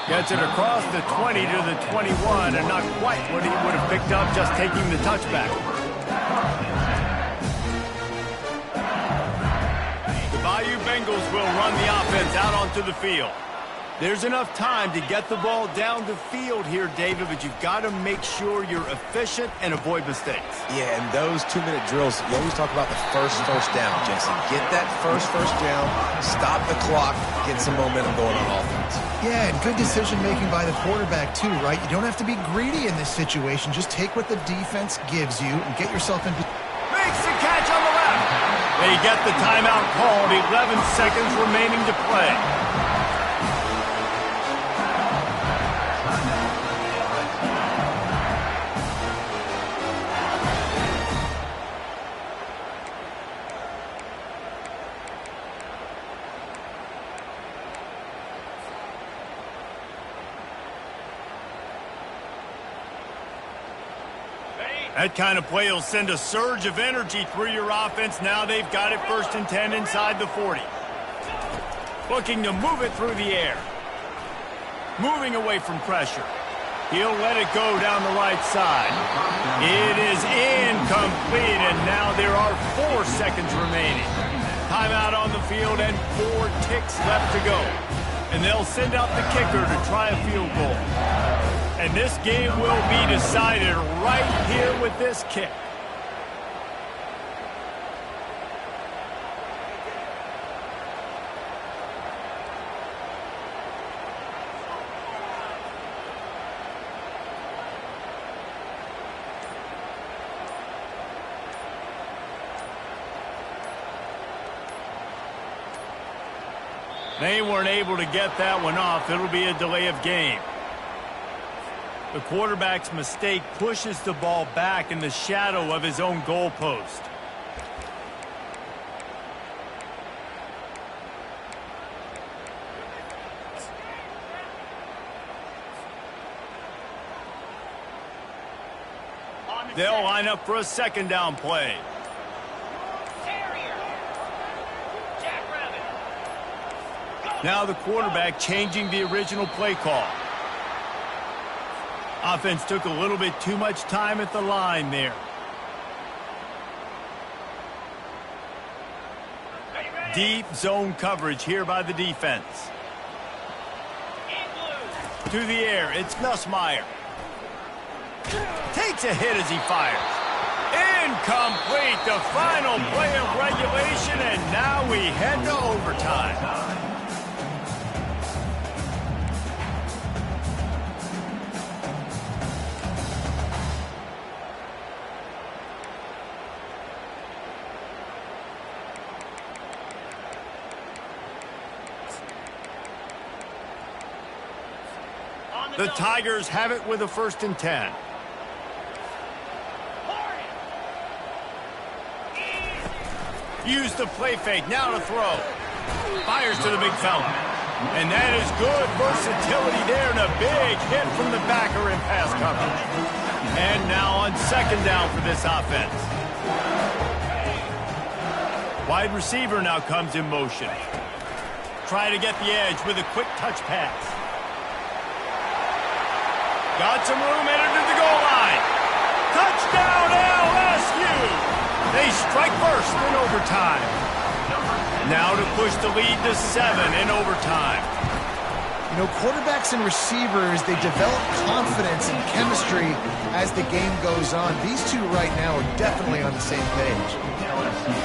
Gets it across the 20 to the 21, and not quite what he would have picked up just taking the touchback. The Bayou Bengals will run the offense out onto the field. There's enough time to get the ball down the field here, David, but you've got to make sure you're efficient and avoid mistakes. Yeah, and those 2-minute drills, you always talk about the first down, Jason. Get that first down, stop the clock, get some momentum going on offense. Yeah, and good decision-making by the quarterback, too, right? You don't have to be greedy in this situation. Just take what the defense gives you and get yourself into... Makes the catch on the left. They get the timeout called. 11 seconds remaining to play. That kind of play will send a surge of energy through your offense. Now they've got it 1st and 10 inside the 40. Looking to move it through the air. Moving away from pressure. He'll let it go down the right side. It is incomplete, and now there are 4 seconds remaining. Timeout on the field and 4 ticks left to go. And they'll send out the kicker to try a field goal. And this game will be decided right here with this kick. They weren't able to get that one off. It'll be a delay of game. The quarterback's mistake pushes the ball back in the shadow of his own goalpost. They'll line up for a 2nd down play. Now the quarterback changing the original play call. Offense took a little bit too much time at the line there. Deep zone coverage here by the defense. To the air, it's Nussmeier. Takes a hit as he fires. Incomplete, the final play of regulation, and now we head to overtime. The Tigers have it with a 1st and 10. Use the play fake, now to throw. Fires to the big fella. And that is good versatility there, and a big hit from the backer in pass coverage. And now on second down for this offense. Wide receiver now comes in motion. Try to get the edge with a quick touch pass. Got some room headed to the goal line. Touchdown LSU! They strike first in overtime. Now to push the lead to 7 in overtime. You know, quarterbacks and receivers, they develop confidence and chemistry as the game goes on. These two right now are definitely on the same page. LSU 62,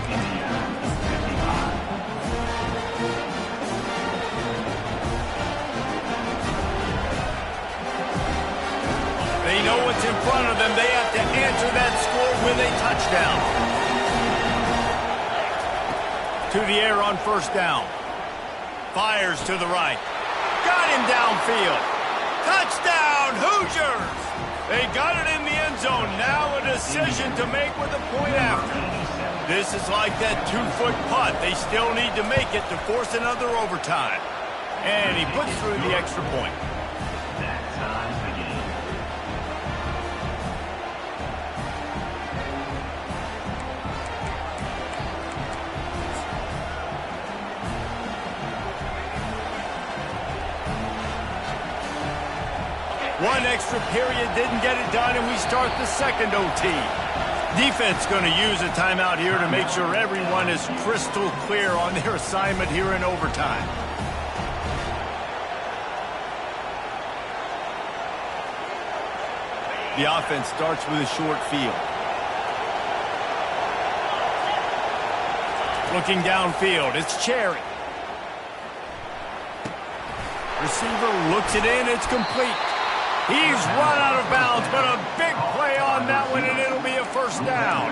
Indiana 55. They know what's in front of them. They have to answer that score with a touchdown. To the air on first down. Fires to the right. Got him downfield. Touchdown, Hoosiers! They got it in the end zone. Now a decision to make with a point after. This is like that 2-foot putt. They still need to make it to force another overtime. And he puts through the extra point. That ties the game. One extra period didn't get it done, and we start the second OT. Defense going to use a timeout here to make sure everyone is crystal clear on their assignment here in overtime. The offense starts with a short field. Looking downfield, it's Cherry. Receiver looks it in, it's complete. He's run out of bounds, but a big play on that one, and it'll be a first down.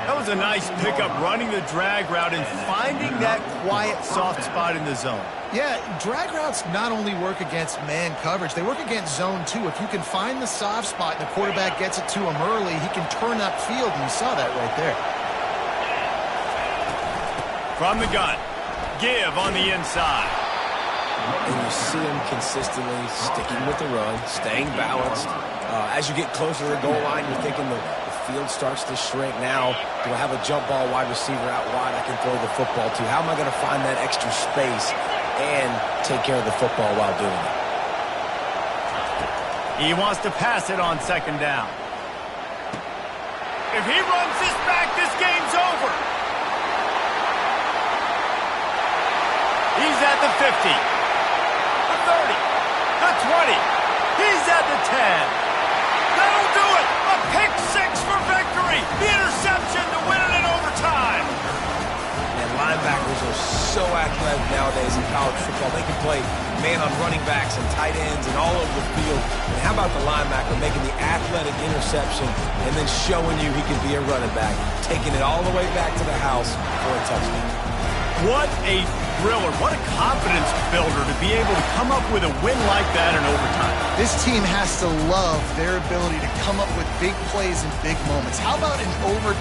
That was a nice pickup, running the drag route and finding that quiet, soft spot in the zone. Yeah, drag routes not only work against man coverage, they work against zone too. If you can find the soft spot and the quarterback gets it to him early, he can turn upfield, and you saw that right there. From the gun, give on the inside. And you see him consistently sticking with the run, staying balanced. As you get closer to the goal line, you're thinking the field starts to shrink. Now, do I have a jump ball wide receiver out wide I can throw the football to? How am I going to find that extra space and take care of the football while doing it? He wants to pass it on second down. If he runs this back, this game's over. He's at the 50. The 30, the 20, he's at the 10. That'll do it! A pick six for victory! The interception to win it in overtime! And linebackers are so athletic nowadays in college football. They can play man on running backs and tight ends and all over the field. And how about the linebacker making the athletic interception and then showing you he can be a running back, taking it all the way back to the house for a touchdown. What a thriller. What a confidence builder to be able to come up with a win like that in overtime. This team has to love their ability to come up with big plays and big moments. How about an overtime?